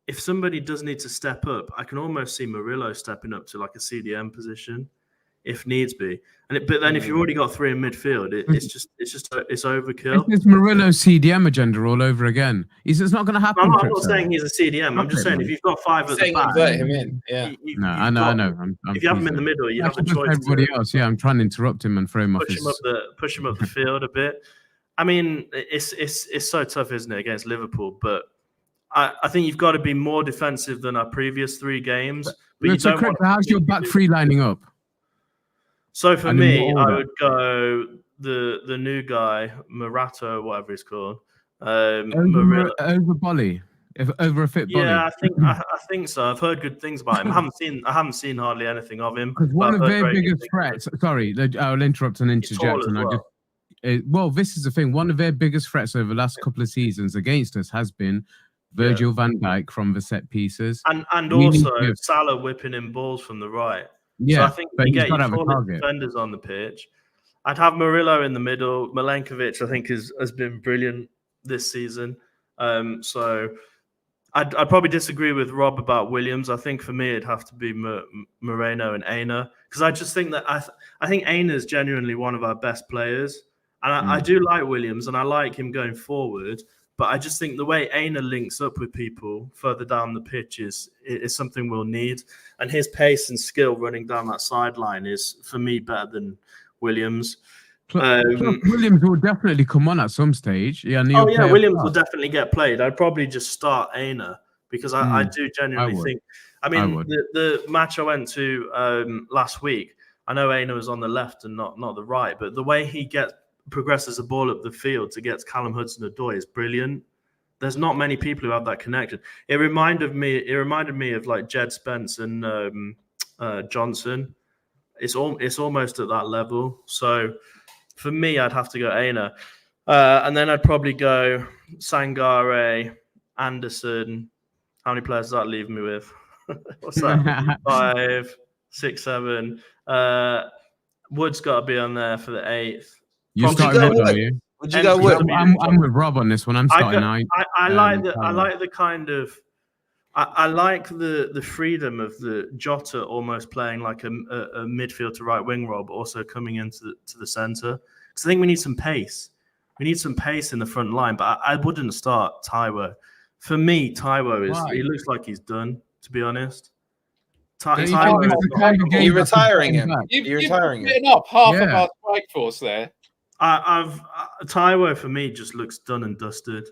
if somebody does need to step up, I can almost see Murillo stepping up to like a CDM position, if needs be. But then if you've already got 3 in midfield, it's overkill. It's Murillo's CDM agenda all over again. It's not going to happen. I'm not saying he's a CDM. I'm just saying if you've got 5 at the back, invert him in. Yeah. I know. If you have him in the middle, you have a choice. Everybody else, I'm trying to interrupt him and throw him off. Push him up the field a bit. I mean, it's so tough, isn't it, against Liverpool? But I think you've got to be more defensive than our previous 3 games. But how's your back 3 lining up? So for me, I would go the new guy, Morato, whatever he's called. Over Bolly, over a fit Bolly. Yeah, I think so. I've heard good things about him. I haven't seen hardly anything of him. Because one of their biggest threats. Sorry, I'll interrupt and interject. This is the thing. One of their biggest threats over the last couple of seasons against us has been Virgil van Dijk from the set pieces, and also Salah whipping in balls from the right. Yeah, so I think you get your defenders on the pitch. I'd have Murillo in the middle. Milenkovic, I think, has been brilliant this season. So I'd probably disagree with Rob about Williams. I think for me, it'd have to be Moreno and Aina, because I just think that I think Aina is genuinely one of our best players. And I do like Williams, and I like him going forward. But I just think the way Aina links up with people further down the pitch is something we'll need. And his pace and skill running down that sideline is, for me, better than Williams. Williams will definitely come on at some stage. Williams will definitely get played. I'd probably just start Aina, because I do genuinely think... I mean, the match I went to last week, I know Aina was on the left and not the right, but the way he progresses the ball up the field to get Callum Hudson-Odoi is brilliant. There's not many people who have that connection. It reminded me of like Jed Spence and Johnson. It's almost at that level. So for me, I'd have to go Aina. And then I'd probably go Sangare, Anderson. How many players does that leave me with? What's that? 5, 6, 7. Wood's got to be on there for the 8th. You starting Wood, are you? Would you go Wood? I'm with Rob on this one. I'm starting 9. I like the kind of. I like the freedom of the Jota almost playing like a midfield to right wing role, but also coming into the centre. Because I think we need some pace. We need some pace in the front line, but I wouldn't start Taiwo. For me, Taiwo he looks like he's done, to be honest. Are you retiring him? You're retiring him. You've up half of our strike force there. Taiwo for me just looks done and dusted.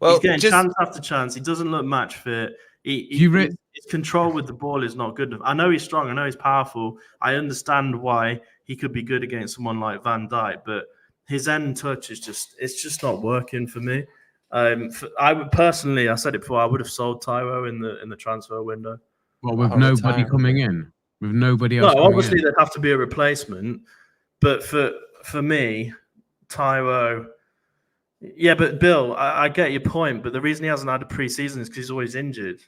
Well, he's getting chance after chance. He doesn't look match fit. His control with the ball is not good enough. I know he's strong. I know he's powerful. I understand why he could be good against someone like Van Dijk, but his end touch is just not working for me. I would personally, I said it before, I would have sold Taiwo in the transfer window. Well, with nobody coming in, with nobody else. No, obviously there'd have to be a replacement, but for me, Taiwo. Yeah, but Bill, I get your point, but the reason he hasn't had a pre-season is because he's always injured.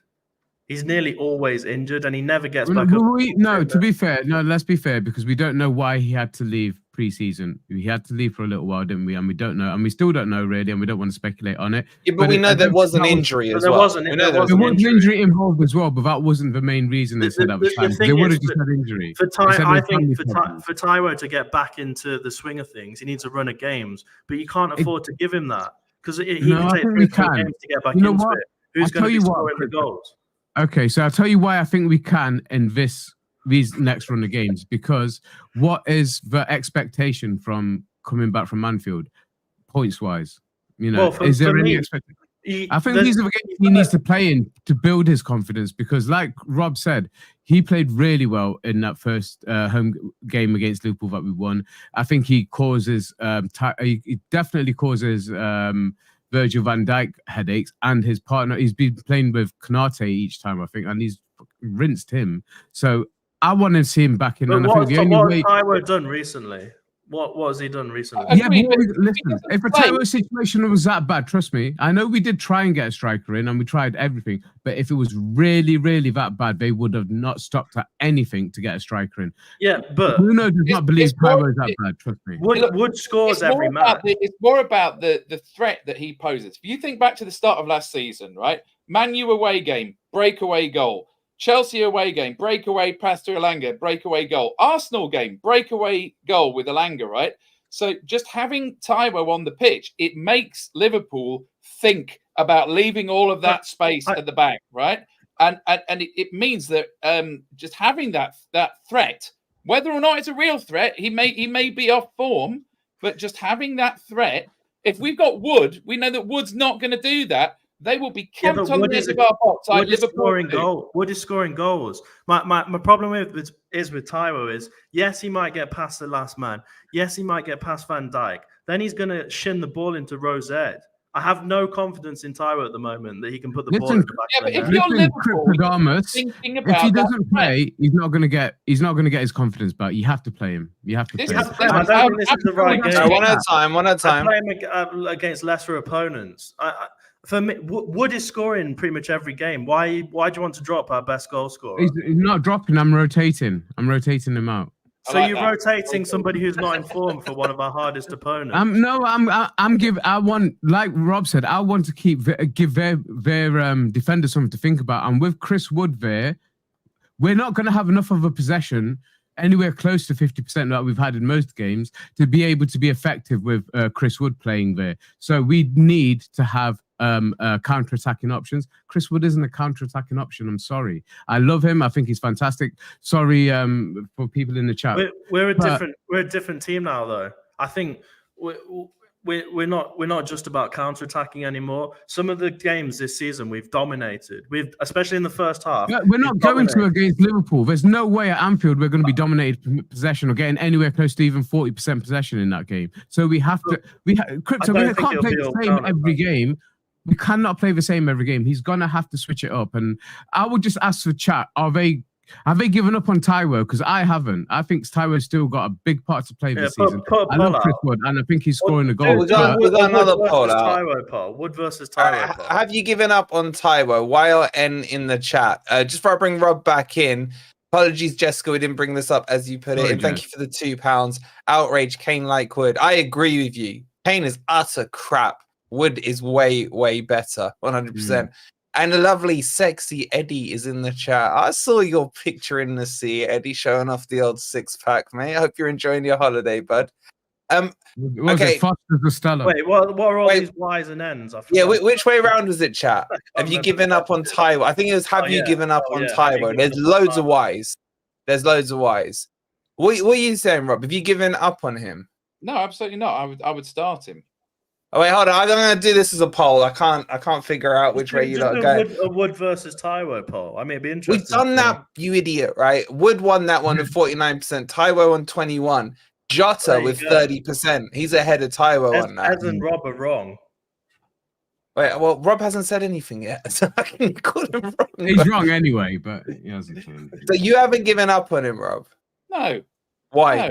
He's nearly always injured, and he never gets back up. To be fair, let's be fair, because we don't know why he had to leave pre-season. He had to leave for a little while, didn't we? And we don't know, and we still don't know really, and we don't want to speculate on it. Yeah, but we know there was an injury as well. There was an injury involved as well, but that wasn't the main reason they said that was time. They would have just had injury. I think for Taiwo to get back into the swing of things, he needs a run of games, but you can't afford to give him that because he can take 3 games to get back into it. Who's going to be scoring the goals? Okay, so I'll tell you why I think we can in these next run of games, because what is the expectation from coming back from Anfield, points wise? Is there any expectation? I think these are the games he needs to play in to build his confidence, because like Rob said, he played really well in that first home game against Liverpool that we won. I think he causes, he definitely causes Virgil van Dijk headaches, and his partner, he's been playing with Konate each time, I think, and he's rinsed him. So I want to see him back in. But and what I think has Taiwo done recently? What has he done recently? Yeah, but listen, if the Taiwo situation was that bad, trust me, I know we did try and get a striker in and we tried everything, but if it was really, really that bad, they would have not stopped at anything to get a striker in. Yeah, but Bruno does not believe Taiwo is that bad, trust me. Wood scores every match. It's more about the threat that he poses. If you think back to the start of last season, right? Man U away game, breakaway goal. Chelsea away game, breakaway pass to Elanga, breakaway goal. Arsenal game, breakaway goal with Elanga, right? So just having Taiwo on the pitch, it makes Liverpool think about leaving all of that space at the back, right? And it means that just having that threat, whether or not it's a real threat, he may be off form, but just having that threat, if we've got Wood, we know that Wood's not going to do that. They will be camped on the edge of our box. Wood is scoring goals. My problem with Taiwo is, yes, he might get past the last man. Yes, he might get past Van Dijk. Then he's going to shin the ball into Rosette. I have no confidence in Taiwo at the moment that he can put the ball in the back. Yeah, but if you're Liverpool, thinking about if he doesn't play, he's not going to get his confidence back. You have to play him. You have to play him. I don't think this is the right game. One at a time. I play him against lesser opponents. For me, Wood is scoring pretty much every game. Why do you want to drop our best goal scorer? He's not dropping. I'm rotating him out. So you're rotating somebody who's not in form for one of our hardest opponents. I want, like Rob said, I want to give their defenders something to think about. And with Chris Wood there, we're not going to have enough of a possession, anywhere close to 50% that we've had in most games, to be able to be effective with Chris Wood playing there. So we need to have counter-attacking options. Chris Wood isn't a counter-attacking option. I'm sorry. I love him. I think he's fantastic. Sorry for people in the chat. We're a different team now, though. I think we're not just about counter-attacking anymore. Some of the games this season we've dominated. Especially in the first half. Yeah, we're not going to against Liverpool. There's no way at Anfield we're going to be dominated possession or getting anywhere close to even 40% possession in that game. So we have to. Crypto, we can't play the same every game. We cannot play the same every game. He's gonna have to switch it up. And I would just ask for chat: are they Have they given up on Taiwo? Because I haven't. I think Taiwo's still got a big part to play this season. I love Chris Wood, and I think he's scoring a goal. We got another poll out. Taiwo poll. Wood versus Taiwo poll. Have you given up on Taiwo? YLN in the chat. Just before I bring Rob back in, apologies, Jessica, we didn't bring this up as you put it. And thank you for the £2. Outrage, Kane like Wood. I agree with you. Kane is utter crap. Wood is way, way better. 100%. And the lovely, sexy Eddie is in the chat. I saw your picture in the sea, Eddie, showing off the old 6-pack, mate. I hope you're enjoying your holiday, bud. Okay. Wait, what are all these Y's and N's? Which way around was it, chat? Have you given up on Taiwo? I think it was you given up on Taiwo? There's loads of Y's. There's loads of Y's. What are you saying, Rob? Have you given up on him? No, absolutely not. I would start him. Oh wait, hold on. I'm going to do this as a poll. I can't figure out which way you lot are going. A Wood versus Taiwo poll. I mean, it'd be interesting. We've done that, you idiot, right? Wood won that one with 49%. Taiwo on 21%. Jota with 30%. He's ahead of Taiwo on that. Ez and Rob are wrong. Wait, well, Rob hasn't said anything yet, so I can call him wrong. He's wrong anyway, but he hasn't. So you haven't given up on him, Rob? No. Why? No.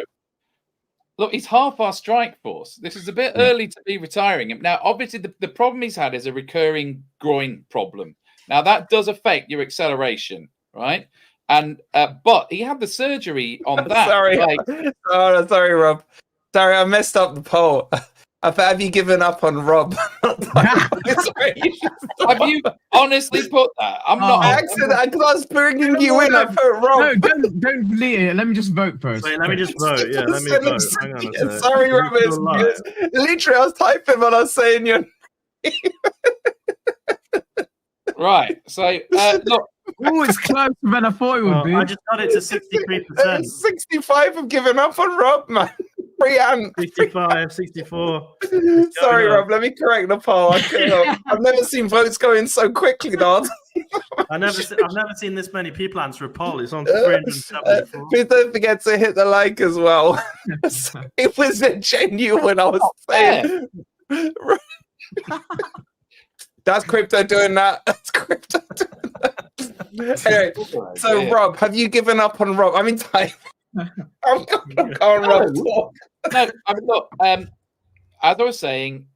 Look, he's half our strike force. This is a bit early to be retiring him. Now, obviously, the problem he's had is a recurring groin problem. Now, that does affect your acceleration, right? And but he had the surgery on that. Sorry, sorry, Rob. Sorry, I messed up the poll. Have you given up on Rob? Have you honestly put that? I'm not. I was bringing you in. I put Rob. No, don't delete it. Let me just vote first. Wait, let me just vote. Yeah, let me vote. Hang on a second. Sorry, Rob. Literally, I was typing when I was saying your name. Right. So look. Oh, it's closer than I thought it would be. I just got it to 63%. 65 have given up on Rob, man. 65, 64. Sorry, Rob. Let me correct the poll. I've never seen votes going so quickly, dog. I've never seen this many people answer a poll. It's on 374. Please don't forget to hit the like as well. It was a genuine. I was saying. That's crypto doing that. That's crypto doing that. Anyway, so Rob, have you given up on Rob? I mean, Rob. No, I mean, look. As I was saying,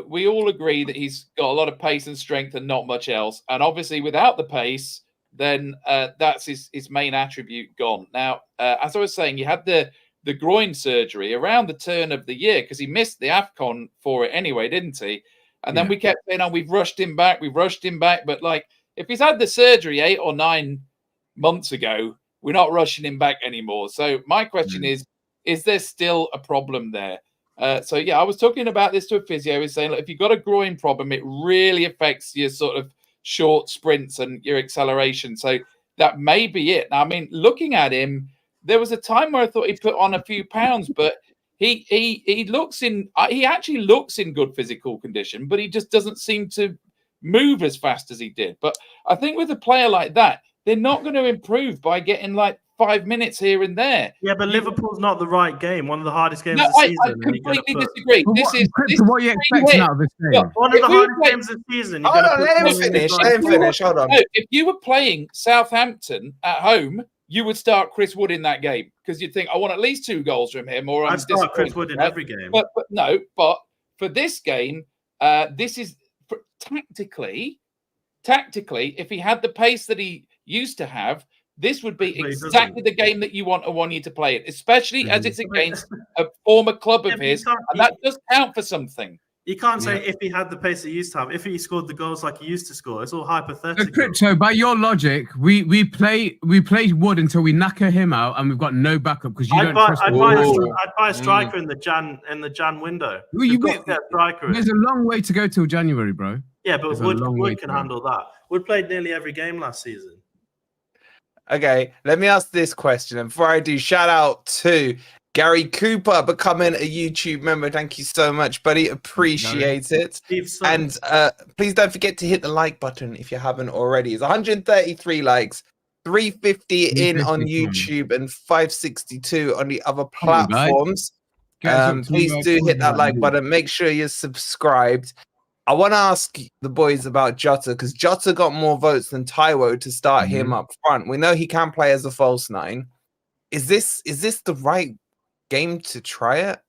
we all agree that he's got a lot of pace and strength and not much else. And obviously, without the pace, then that's his main attribute gone. Now, as I was saying, you had the groin surgery around the turn of the year because he missed the AFCON for it anyway, didn't he? And then we kept saying, "Oh, we've rushed him back. But like, if he's had the surgery 8 or 9 months ago, we're not rushing him back anymore. So my question is there still a problem there? I was talking about this to a physio. He's saying, look, if you've got a groin problem, it really affects your sort of short sprints and your acceleration. So that may be it. Now, I mean, looking at him, there was a time where I thought he put on a few pounds, but he actually looks in good physical condition, but he just doesn't seem to move as fast as he did. But I think with a player like that, they're not going to improve by getting like 5 minutes here and there. Yeah, but Liverpool's not the right game. One of the hardest games of the season. I completely disagree. What are you expecting out of this game? One of the hardest games of the season. Hold on, let him finish. Hold on. No, if you were playing Southampton at home, you would start Chris Wood in that game because you'd think, I want at least 2 goals from him. Or I'd start Chris Wood in every game. But for this game, this is tactically, if he had the pace that he used to have, this would be exactly the game that you want Awoniyi to play it, especially as it's against a former club of his, and that does count for something. You can't say if he had the pace he used to have, if he scored the goals like he used to score. It's all hypothetical. Crypto, by your logic, we play Wood until we knacker him out, and we've got no backup because you don't trust. I'd buy a striker in the Jan window. There's a long way to go till January, bro. Yeah, but Wood can handle that. Wood played nearly every game last season. Okay, let me ask this question. And before I do, shout out to Gary Cooper becoming a YouTube member. Thank you so much, buddy. Appreciate it. And please don't forget to hit the like button if you haven't already. It's 133 likes, 350 in on YouTube, and 562 on the other platforms. Please do hit that like button. Make sure you're subscribed. I want to ask the boys about Jota, because Jota got more votes than Taiwo to start him up front. We know he can play as a false 9. Is this the right game to try it?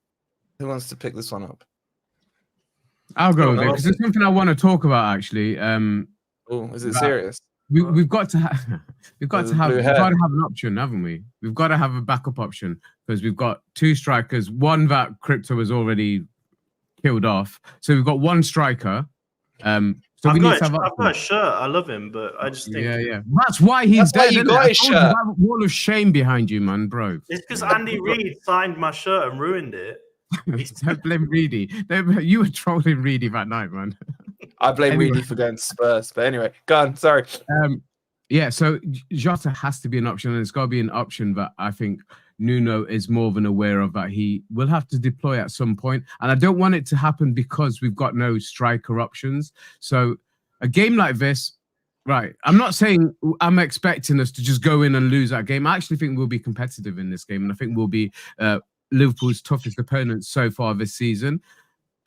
Who wants to pick this one up? I'll go with it because it's something I want to talk about actually. Is it serious? We've got to have an option, haven't we? We've got to have a backup option because we've got 2 strikers, one that Crypto has already killed off. So we've got 1 striker. So we need to have. I've got a shirt. I love him, but I just think That's why he's dead. You got his shirt. That wall of shame behind you, man, bro. It's because Andy Reid signed my shirt and ruined it. Don't blame Reedy. You were trolling Reedy that night, man. I blame Reedy for going to Spurs, but anyway, go on. Sorry. So Jota has to be an option, and it's got to be an option that I think Nuno is more than aware of that he will have to deploy at some point. And I don't want it to happen because we've got no striker options. So a game like this, right? I'm not saying I'm expecting us to just go in and lose that game. I actually think we'll be competitive in this game, and I think we'll be Liverpool's toughest opponent so far this season.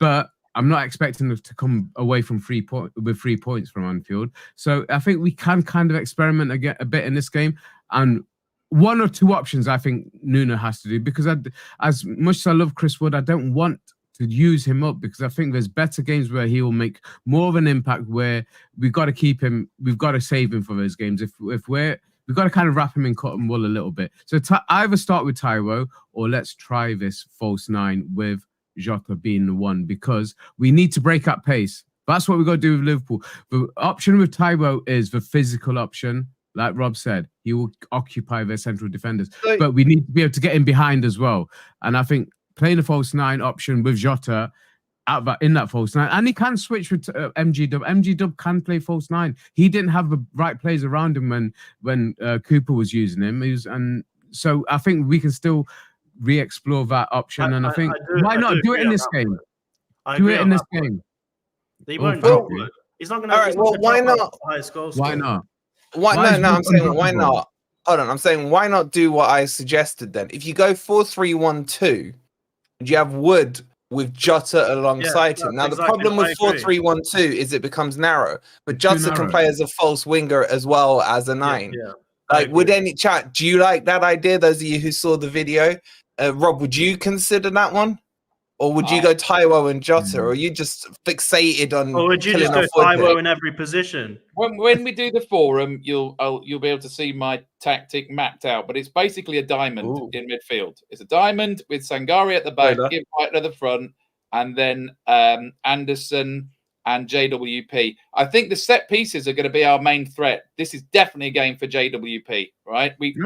But I'm not expecting us to come away from 3 points from Anfield. So I think we can kind of experiment a bit in this game. And 1 or 2 options I think Nuno has to do, because as much as I love Chris Wood, I don't want to use him up because I think there's better games where he will make more of an impact, where we've got to keep him, we've got to save him for those games. We've got to kind of wrap him in cotton wool a little bit. So either start with Taiwo or let's try this false 9 with Jota being the one, because we need to break up pace. That's what we've got to do with Liverpool. The option with Taiwo is the physical option. Like Rob said, he will occupy their central defenders. But we need to be able to get in behind as well. And I think playing the false 9 option with Jota in that false 9, and he can switch with MGW. MGW can play false 9. He didn't have the right players around him when Cooper was using him. And so I think we can still re-explore that option. And I think why not do it in this game? Do it in this game. He won't drop it. He's not going to. All right. Well, why not? Why not? I'm saying why not? Hold on. I'm saying why not do what I suggested then? If you go 4-3-1-2, you have Wood with Jota alongside him. Now, the problem with 4-3-1-2 is it becomes narrow, but Jota can play as a false winger as well as a 9. Like, would any chat? Do you like that idea? Those of you who saw the video, Rob, would you consider that one, or would you go Taiwo and Jota, or are you just fixated on? Or would you just go Taiwo in every position? When we do the forum, you'll be able to see my tactic mapped out. But it's basically a diamond in midfield. It's a diamond with Sangare at the back, Gibbs-White at the front, and then Anderson and JWP. I think the set pieces are going to be our main threat. This is definitely a game for JWP, right? We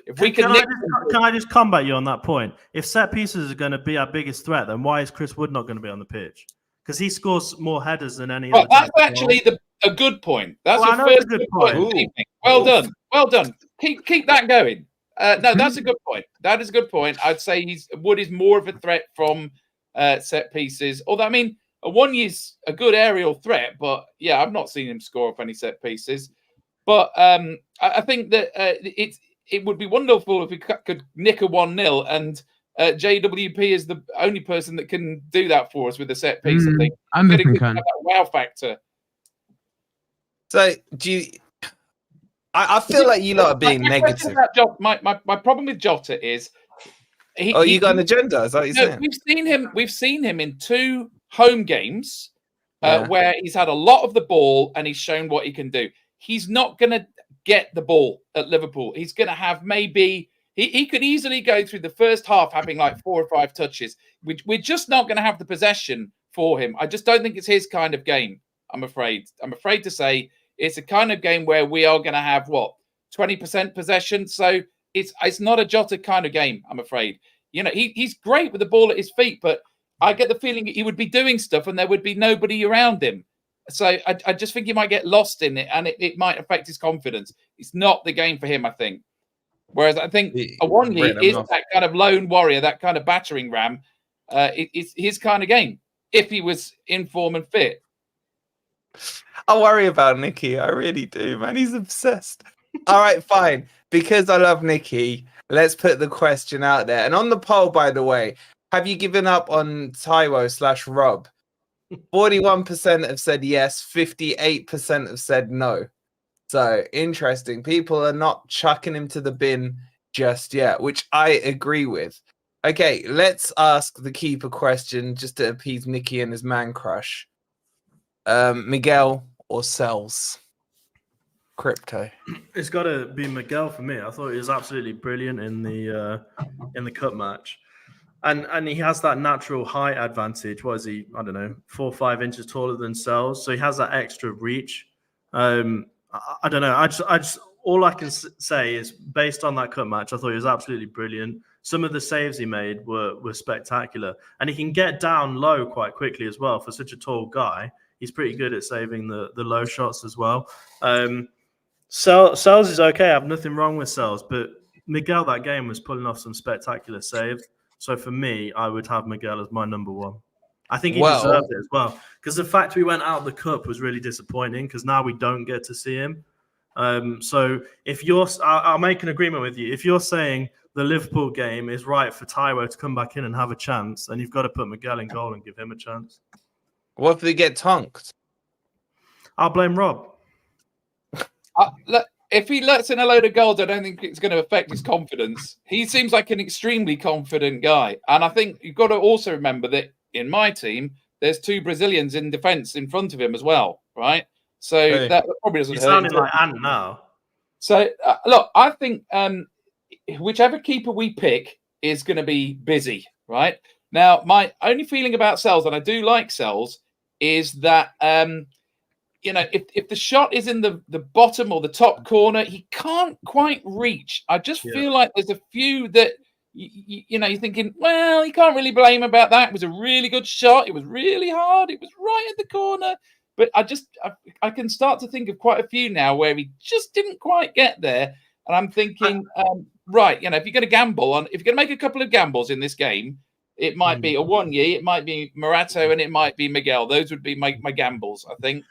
if we can I just combat you on that point? If set pieces are going to be our biggest threat, then why is Chris Wood not going to be on the pitch? Because he scores more headers than any other. That's actually a good point. That's a good point. Well done. Keep that going. No, that's a good point. That is a good point. I'd say Wood is more of a threat from set pieces. Although, I mean, Awoniyi's a good aerial threat, but yeah, I've not seen him score off any set pieces. But I think that it would be wonderful if we could nick a 1-0, and JWP is the only person that can do that for us with a set piece. I think Anderson can have that wow factor. So do you? I feel like you lot are being negative. My problem with Jota is. You got an agenda? Is that what you're saying? We've seen him in 2 home games where he's had a lot of the ball and he's shown what he can do. He's not going to get the ball at Liverpool. He's going to have maybe he could easily go through the first half having like 4 or 5 touches. We're just not going to have the possession for him. I just don't think it's his kind of game. I'm afraid to say it's a kind of game where we are going to have 20% possession. So it's not a Jota kind of game, I'm afraid. You know, he's great with the ball at his feet, but I get the feeling he would be doing stuff and there would be nobody around him. So I just think he might get lost in it, and it might affect his confidence. It's not the game for him, I think. Whereas I think Awoniyi is that kind of lone warrior, that kind of battering ram. It's his kind of game, if he was in form and fit. I worry about Nicky. I really do, man. He's obsessed. All right, fine. Because I love Nicky, let's put the question out there. And on the poll, by the way, have you given up on Taiwo /Rob? 41% have said yes, 58% have said no. So interesting. People are not chucking him to the bin just yet, which I agree with. Okay, let's ask the keeper question just to appease Nicky and his man crush. Miguel or Sells? Crypto. It's got to be Miguel for me. I thought he was absolutely brilliant in the cup match, and he has that natural height advantage. What is he? I don't know, 4 or 5 inches taller than Sells, so he has that extra reach. I don't know. I just all I can say is based on that cup match, I thought he was absolutely brilliant. Some of the saves he made were spectacular, and he can get down low quite quickly as well. For such a tall guy, he's pretty good at saving the low shots as well. Sells is okay. I have nothing wrong with Sells, but Miguel that game was pulling off some spectacular saves. So for me, I would have Miguel as my number 1. I think he deserved it as well, because the fact we went out of the cup was really disappointing, because now we don't get to see him. So if I'll make an agreement with you. If you're saying the Liverpool game is right for Taiwo to come back in and have a chance, then you've got to put Miguel in goal and give him a chance. What if they get tonked? I'll blame Rob. If he lets in a load of goals, I don't think it's going to affect his confidence. He seems like an extremely confident guy. And I think you've got to also remember that in my team, there's 2 Brazilians in defence in front of him as well, right? So that probably doesn't hurt. He's sounding like Ant now. So, look, I think whichever keeper we pick is going to be busy, right? Now, my only feeling about Sells, and I do like Sells, is that, if the shot is in the bottom or the top corner, he can't quite reach. I just feel like there's a few that, you're thinking, well, you can't really blame him about that. It was a really good shot. It was really hard. It was right at the corner. But I can start to think of quite a few now where he just didn't quite get there. And I'm thinking, right, if you're going to gamble if you're going to make a couple of gambles in this game, it might be Awoniyi, it might be Morato, and it might be Miguel. Those would be my gambles, I think.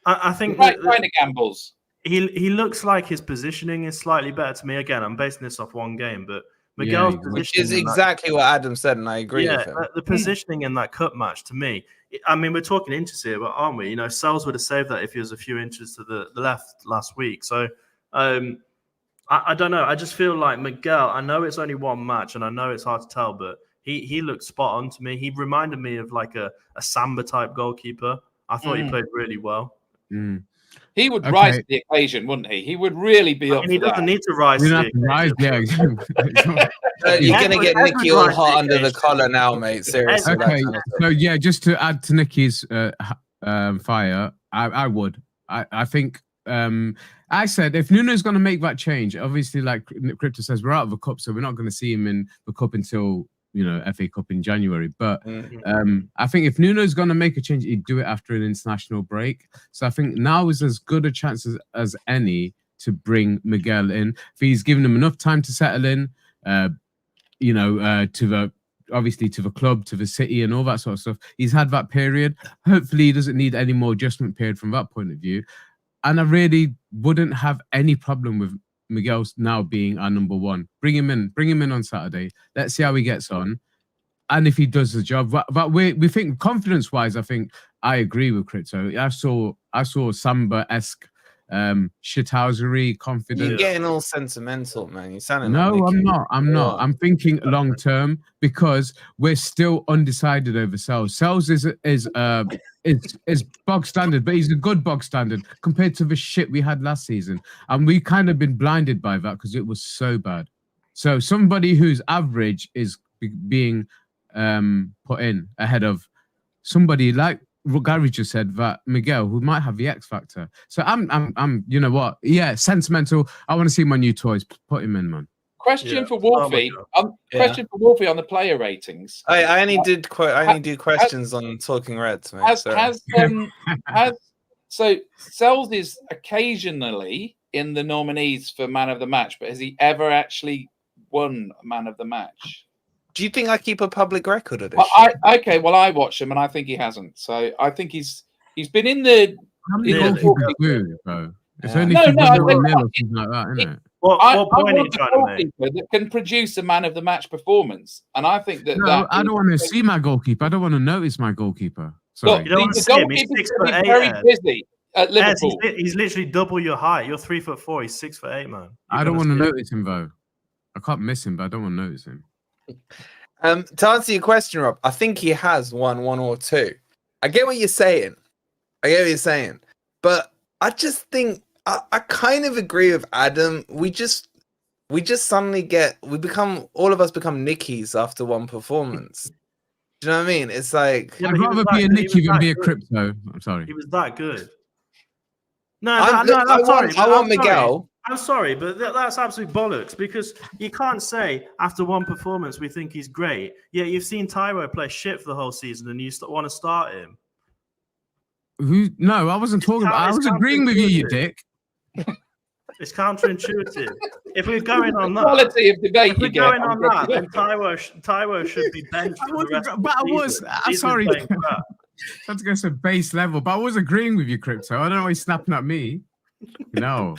I think right kind of gambles. He looks like his positioning is slightly better to me. Again, I'm basing this off one game, but Miguel's positioning, which is exactly what Adam said, and I agree with him. The positioning in that cup match, to me, I mean, we're talking inches here, but aren't we? Sells would have saved that if he was a few inches to the left last week. So I don't know. I just feel like Miguel, I know it's only one match, and I know it's hard to tell, but he looked spot on to me. He reminded me of like a Samba type goalkeeper. I thought he played really well. He would rise to the occasion, wouldn't he? He would really be up for that. He doesn't need to rise to the occasion. You're going to get Nicky all hot under the collar now, mate. Seriously. Okay, so just to add to Nicky's fire, I would. I think I said if Nuno's going to make that change, obviously, like Crypto says, we're out of the cup, so we're not going to see him in the cup until FA Cup in January. But I think if Nuno's going to make a change, he'd do it after an international break. So I think now is as good a chance as any to bring Miguel in. If he's given him enough time to settle in, to the club, to the city, and all that sort of stuff. He's had that period. Hopefully, he doesn't need any more adjustment period from that point of view. And I really wouldn't have any problem with Miguel now being our number 1. Bring him in on Saturday. Let's see how he gets on, and if he does the job. But we think confidence-wise, I think I agree with Crypto. I saw Samba-esque shithousery, confidence. You're getting all sentimental, man. You sounding I'm not. I'm thinking long term because we're still undecided over Sells. Sells is bog standard, but he's a good bog standard compared to the shit we had last season, and we kind of been blinded by that because it was so bad. So somebody whose average is being put in ahead of somebody like Gary just said, that Miguel, who might have the X factor. So I'm you know what? Yeah, sentimental. I want to see my new toys. Put him in, man. Question for Wolfie. Question for Wolfie on the player ratings. I only do questions on Talking Reds, mate. So Sells is occasionally in the nominees for man of the match, but has he ever actually won man of the match? Do you think I keep a public record of this? Well, I watch him and I think he hasn't. So I think he's been in the. How many goalkeepers do, bro? It's only something like that, isn't it? What point are you trying to make? That can produce a man of the match performance, and I think that. I don't want to see my goalkeeper. I don't want to notice my goalkeeper. Sorry. Look, You don't want to the see him. He's goalkeeper's 6'8", gonna be very Ed. busy at Ed, Liverpool. he's literally double your height. You're 3'4". He's 6'8", man. I don't want to notice him though. I can't miss him, but I don't want to notice him. To answer your question, Rob, I think he has won 1 or 2. I get what you're saying. But I just think I kind of agree with Adam. We just suddenly all of us become Nickies after one performance. Do you know what I mean? It's like I'd rather be a Nicky than be a crypto. I'm sorry. He was that good. No, I want Miguel. I'm sorry, but that's absolute bollocks because you can't say after one performance we think he's great. Yeah, you've seen Taiwo play shit for the whole season and you want to start him. No, I wasn't talking about. I was agreeing with you dick. It's counterintuitive. If we're going on that, Quality of debate. if we're going on that, then Taiwo should be benched. I'm sorry. That's going to base level, but I was agreeing with you, Crypto. I don't know why he's snapping at me. No.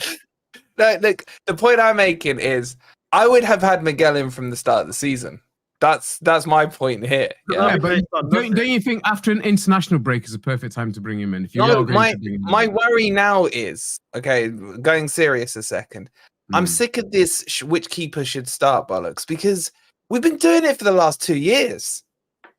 Look, the point I'm making is I would have had Miguel in from the start of the season. That's my point here. Yeah, but don't you think after an international break is a perfect time to bring him in? If you my worry now is, okay, going serious a second. I'm sick of this which keeper should start bollocks because we've been doing it for the last 2 years.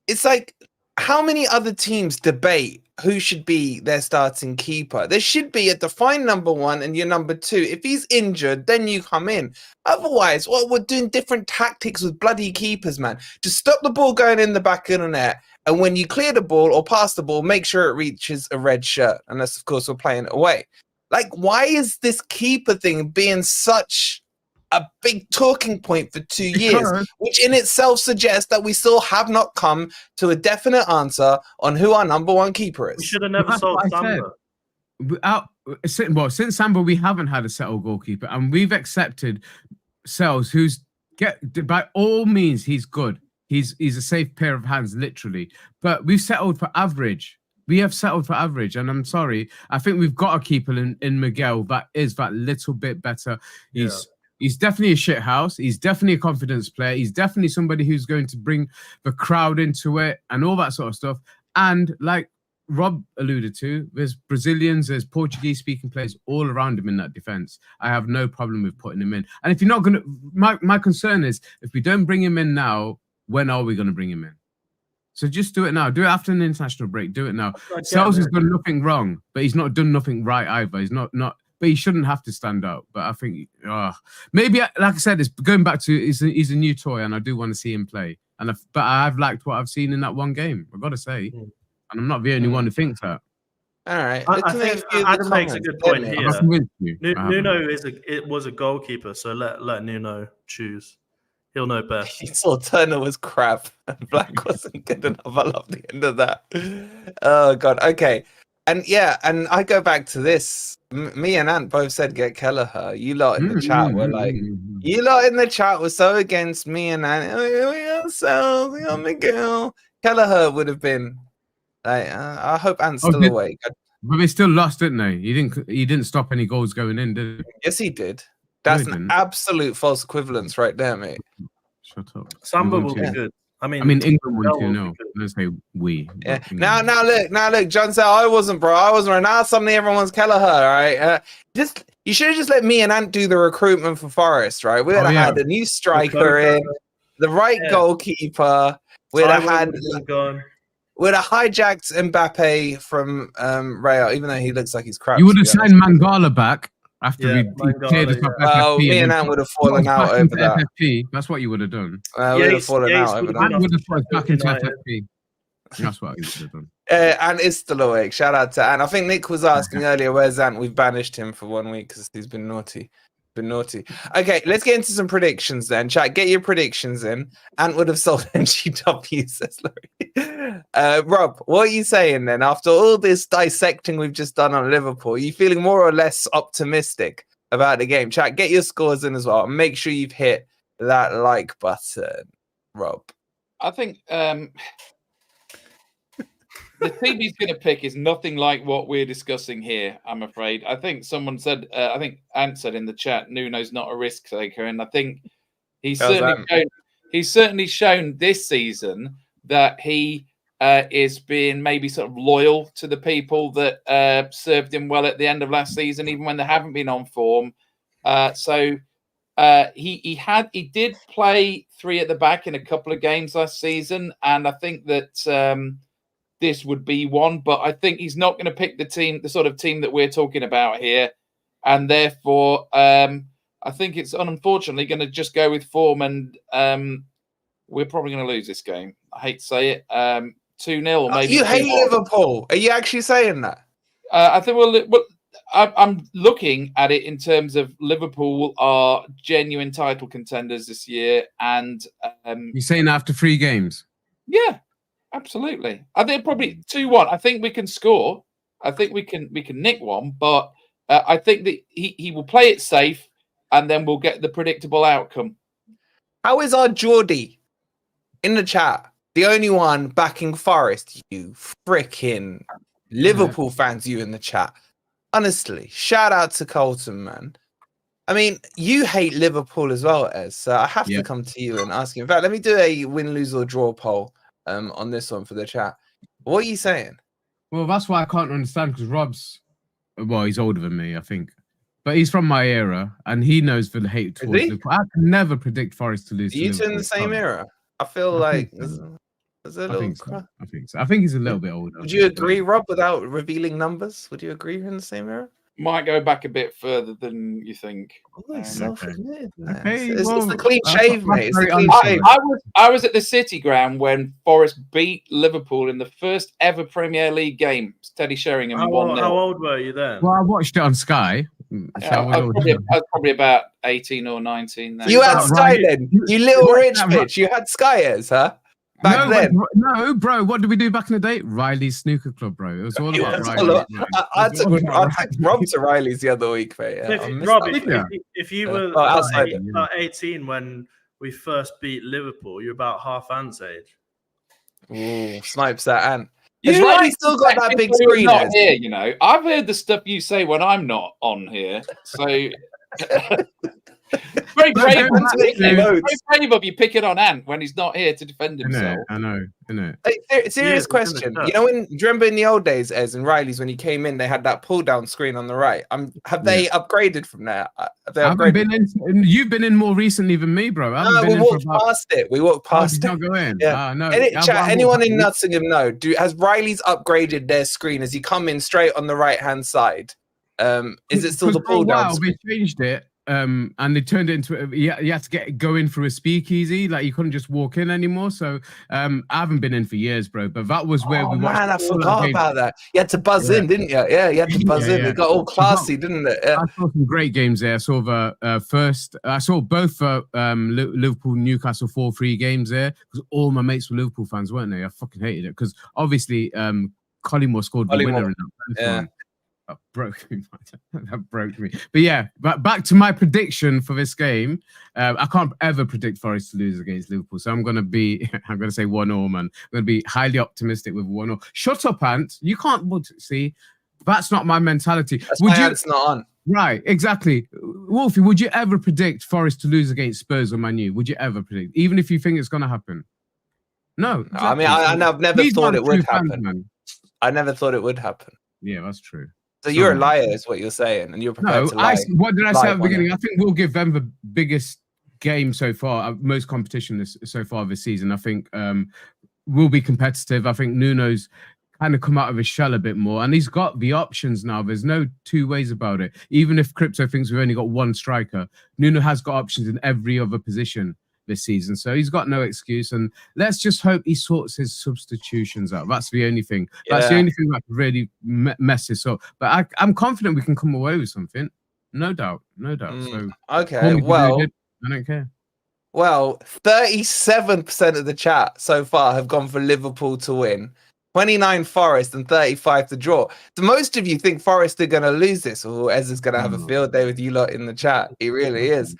It's like, how many other teams debate who should be their starting keeper? There should be a defined number 1 and your number 2. If he's injured, then you come in. Otherwise, we're doing different tactics with bloody keepers, man. Just stop the ball going in the back of the net. And when you clear the ball or pass the ball, make sure it reaches a red shirt. Unless, of course, we're playing it away. Like, why is this keeper thing being such a big talking point for 2 years, which in itself suggests that we still have not come to a definite answer on who our number 1 keeper is? We should have never sold Samba. Since Samba, we haven't had a settled goalkeeper, and we've accepted Sells, by all means, he's good. He's a safe pair of hands, literally. But we've settled for average. We have settled for average, and I'm sorry. I think we've got a keeper in Miguel that is that little bit better. He's definitely a shit house. He's definitely a confidence player. He's definitely somebody who's going to bring the crowd into it and all that sort of stuff. And like Rob alluded to, there's Brazilians, there's Portuguese-speaking players all around him in that defense. I have no problem with putting him in. And if you're not going to... My concern is, if we don't bring him in now, when are we going to bring him in? So just do it now. Do it after an international break. Do it now. Sells has done nothing wrong, but he's not done nothing right either. He's not... But he shouldn't have to stand out. But I think, maybe, like I said, it's going back to he's a new toy, and I do want to see him play. But I've liked what I've seen in that one game. I've got to say, and I'm not the only one who thinks that. All right, I think Adam makes a good point here. Nuno was a goalkeeper, so let Nuno choose. He'll know best. He saw Turner was crap, and Black wasn't good enough. I love the end of that. Oh God. Okay. And and I go back to this. Me and Ant both said get Kelleher. You lot in the chat were like, you lot in the chat were so against me and Ant. We got Sells, we got Miguel. Kelleher would have been like, I hope Ant's still awake. But they still lost, didn't they? He didn't stop any goals going in, did he? Yes, he did. That's an absolute false equivalence right there, mate. Shut up. Samba will be good. I mean England won 2-0. Let's say we. Yeah. Now look. John said I wasn't, bro. I wasn't. Right now suddenly everyone's Kelleher, right? You should have just let me and Ant do the recruitment for Forest, right? We'd have had a new striker in, the right goalkeeper. We'd have hijacked Mbappe from Real, even though he looks like he's crap. You would have signed Mangala back. After we cleared us off FFP, me and Ant would have fallen out over that. FFP. That's what you would have done. We would have fallen out over that. Ant would have put us back into FFP. That's what he would have done. Ant is still awake. Shout out to Ant. I think Nick was asking earlier, where's Ant? We've banished him for 1 week because he's been naughty. Okay, let's get into some predictions then. Chat, get your predictions in. Ant would have sold MGW, says Larry. Rob, what are you saying then? After all this dissecting we've just done on Liverpool, are you feeling more or less optimistic about the game? Chat, get your scores in as well. And make sure you've hit that like button, Rob. I think the team he's going to pick is nothing like what we're discussing here, I'm afraid. I think someone said, I think Ant said in the chat, Nuno's not a risk taker. And I think he's certainly shown this season that he is being maybe sort of loyal to the people that served him well at the end of last season, even when they haven't been on form. He did play 3 at the back in a couple of games last season, and I think that this would be one. But I think he's not going to pick the sort of team that we're talking about here, and therefore I think it's unfortunately going to just go with form, and we're probably going to lose this game. I hate to say it. 2-0 or maybe. You hate 2-1. Liverpool. Are you actually saying that? I think I'm looking at it in terms of Liverpool are genuine title contenders this year, and you're saying after 3 games? Yeah, absolutely. I think probably 2-1. I think we can score. I think we can nick one, but I think that he will play it safe, and then we'll get the predictable outcome. How is our Geordie in the chat? The only one backing Forest, you freaking Liverpool fans, you in the chat. Honestly, shout out to Colton, man. I mean, you hate Liverpool as well, Ez, so I have to come to you and ask you. In fact, let me do a win, lose, or draw poll on this one for the chat. What are you saying? Well, that's why I can't understand, because Rob's, well, he's older than me, I think. But he's from my era, and he knows the hate towards Liverpool. I can never predict Forest to lose. Are you two in the same era? I feel like there's a little. I think so. I think he's a little bit older. Would you agree, Rob, without revealing numbers? Would you agree you're in the same era? Might go back a bit further than you think. It's the well, clean shave, mate. It's the clean shave. I was at the City Ground when Forest beat Liverpool in the first ever Premier League game. Teddy Sheringham won. How old were you then? Well, I watched it on Sky. I was probably about 18 or 19 then. You had Sky then, you little rich bitch. You had Skyers, huh? Back then. No, bro. What did we do back in the day? Riley's Snooker Club, bro. It was all about Riley. I took Rob to Riley's the other week, mate. If you were about 18 when we first beat Liverpool, you're about half Ant's age. Ooh, snipes that Ant. Has Riley still got that big screen? Not here, you know. I've heard the stuff you say when I'm not on here, so. Very brave of you picking on Ant when he's not here to defend himself. I know. Serious question. You know, do you remember in the old days, Ez and Riley's, when he came in, they had that pull-down screen on the right. Have they upgraded from there? You've been in more recently than me, bro. We walked past it. We walked past it. Go in. Yeah. No. Anyone in Nottingham know? Has Riley's upgraded their screen? Has he come in straight on the right-hand side? Is it still the pull-down screen? We changed it. And they turned it into you had to go in through a speakeasy, like you couldn't just walk in anymore. So I haven't been in for years, bro. But that was where we watched. Man, I forgot about that. You had to buzz in, didn't you? Yeah, you had to buzz in. It got all classy, didn't it? Yeah. I saw some great games there. I saw I saw both Liverpool Newcastle 4-3 games there, because all my mates were Liverpool fans, weren't they? I fucking hated it because obviously Collymore scored the winner in that one. That broke me. But yeah, back to my prediction for this game. I can't ever predict Forest to lose against Liverpool, so I'm gonna say 1-0, man. I'm gonna be highly optimistic with 1-0. Shut up, Ant. You can't see. That's not my mentality. That's why Ant's not on. Right, exactly. Wolfie, would you ever predict Forest to lose against Spurs or Man U? Would you ever predict, even if you think it's gonna happen? No. Exactly. I mean, I've never thought it would happen. I never thought it would happen. Yeah, that's true. So you're a liar, is what you're saying, and you're prepared to lie. What did I say at the beginning? I think we'll give them the biggest game so far, most competition so far this season. I think we'll be competitive. I think Nuno's kind of come out of his shell a bit more, and he's got the options now. There's no two ways about it. Even if Crypto thinks we've only got one striker, Nuno has got options in every other position this season, so he's got no excuse. And let's just hope he sorts his substitutions out. That's the only thing. That's the only thing that really mess this up. But I'm confident we can come away with something. No doubt. So okay, well, I don't care. Well, 37% of the chat so far have gone for Liverpool to win, 29 Forest, and 35 to draw. So most of you think Forest are going to lose this, or Ez is going to have a field day with you lot in the chat. He really is.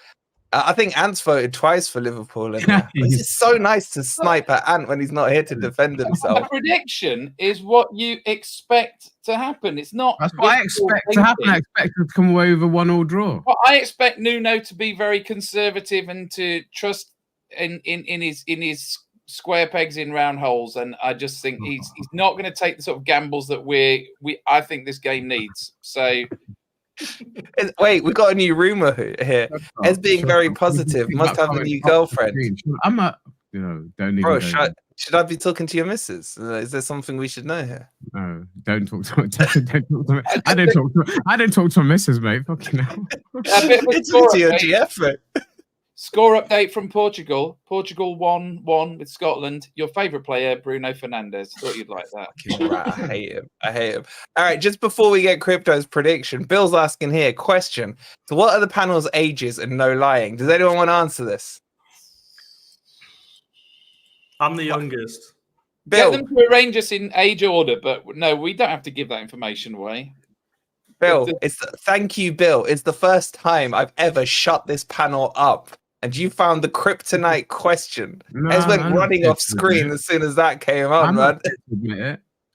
I think Ant's voted twice for Liverpool. And it's just so nice to snipe at Ant when he's not here to defend himself. A prediction is what you expect to happen. It's not. That's what I expect to happen. I expect to come away with a 1-1 draw. Well, I expect Nuno to be very conservative and to trust in his square pegs in round holes, and I just think he's not going to take the sort of gambles that I think this game needs. So. Wait, we got a new rumor here. As being very positive, must have a new girlfriend. I'm not, don't even. Bro, should I be talking to your missus? Is there something we should know here? No, don't talk to me. I don't talk to my missus, mate. Fucking hell. A bit of a It's to your GF, mate. Score update from Portugal. Portugal 1-1 with Scotland. Your favourite player, Bruno Fernandes. Thought you'd like that. Right, I hate him. All right, just before we get Crypto's prediction, Bill's asking here, question. So what are the panel's ages and no lying? Does anyone want to answer this? I'm the youngest. Bill. Get them to arrange us in age order, but no, we don't have to give that information away. Bill, thank you, Bill. It's the first time I've ever shut this panel up. And you found the kryptonite question. Ez went running off screen as soon as that came on, man.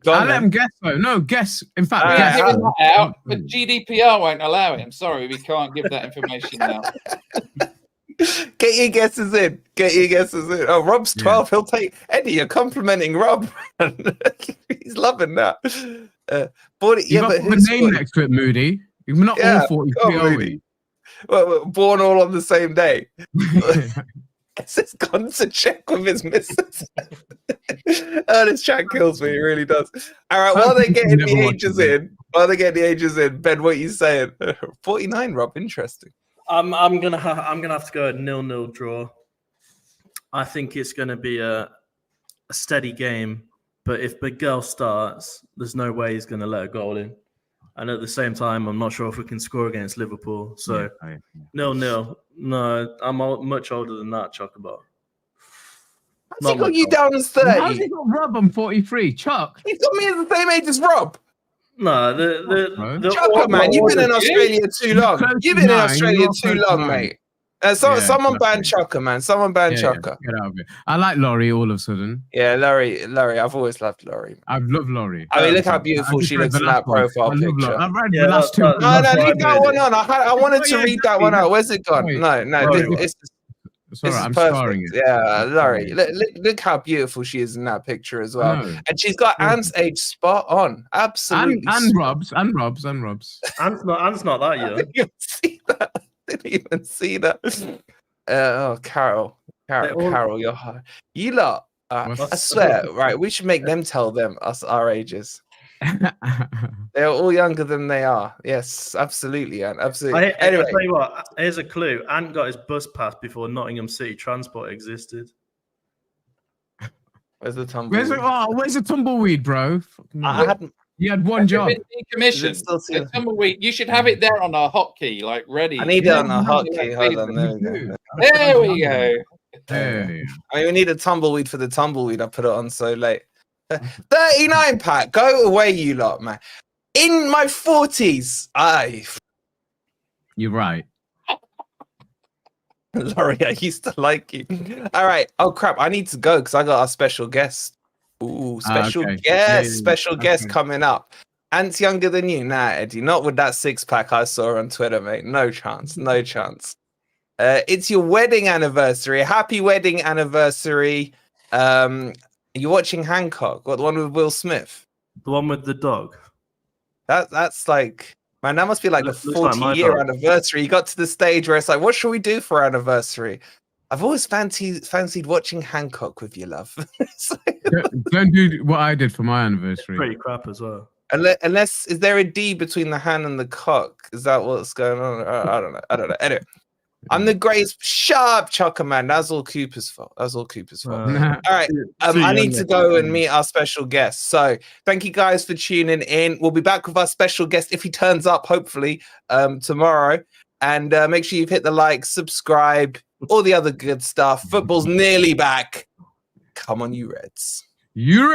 I'll let him guess, though. No, guess. In fact, guess. That out, but GDPR won't allow it. I'm sorry, we can't give that information now. Get your guesses in. Oh, Rob's 12. He'll take Eddie. You're complimenting Rob. He's loving that. But the name next to it, Moody. We're not all 43, are we? Well, we're born all on the same day. It's gone to check with his missus. Oh, this chat kills me. It really does. All right, while they're getting the ages in, Ben, what are you saying? 49, Rob. Interesting. I'm gonna have to go a 0-0 draw. I think it's gonna be a steady game, but if Miguel starts, there's no way he's gonna let a goal in. And at the same time, I'm not sure if we can score against Liverpool. So 0-0. No, I'm much older than that, Chocobo. How's he got you down as 30? How's he got Rob? I'm 43. Chuck. He's got me at the same age as Rob. No, the Chuck, man, you've been in Australia too long. You've been in Australia too long, mate. Someone ban Chucker, man. Someone ban Chucker. Get out of it. I like Laurie all of a sudden. Yeah, Laurie. I've always loved Laurie. I've loved Laurie. I mean, look how beautiful she looks in that profile picture. I've read the last two. No, leave that one on. I wanted to read that one out. Where's it gone? No. It's sorry, I'm starring it. Yeah, Laurie. Look how beautiful she is in that picture as well. And she's got Ant's age spot on. Absolutely. And Rob's. Ant's not that young. Didn't even see that. Carol, you're hard. You lot, I swear, right? We should make them tell them us our ages. They're all younger than they are. Yes, absolutely, Ant. Absolutely. Anyway, I'll tell you what. Here's a clue. Ant got his bus pass before Nottingham City Transport existed. Where's the tumbleweed? Where's the tumbleweed, bro? You had one job. Decommissioned. Tumbleweed. You should have it there on a hotkey, like ready. I need it on a hotkey. Hold on, there we go. There we go. Hey. I mean, we need a tumbleweed for the tumbleweed. I put it on so late. 39 pack. Go away, you lot, man. In my 40s, You're right. Laurie, I used to like you. All right. Oh crap! I need to go because I got our special guest. Ooh, special guest coming up. Ant's younger than you, nah, Eddie. Not with that 6-pack I saw on Twitter, mate. No chance. It's your wedding anniversary. Happy wedding anniversary. You're watching Hancock. What, the one with Will Smith? The one with the dog. That's like, man, that must be like the 40-year anniversary. You got to the stage where it's like, what should we do for our anniversary? I've always fancied watching Hancock with you, love. Don't do what I did for my anniversary. Pretty crap as well. Unless, is there a D between the hand and the cock? Is that what's going on? I don't know. Anyway, I'm the greatest. Shut up, Chucker, man. That's all Cooper's fault. All right. I need to go and meet our special guest. So thank you guys for tuning in. We'll be back with our special guest if he turns up, hopefully, tomorrow. And make sure you've hit the like, subscribe, all the other good stuff. Football's nearly back. Come on, you Reds. You Reds.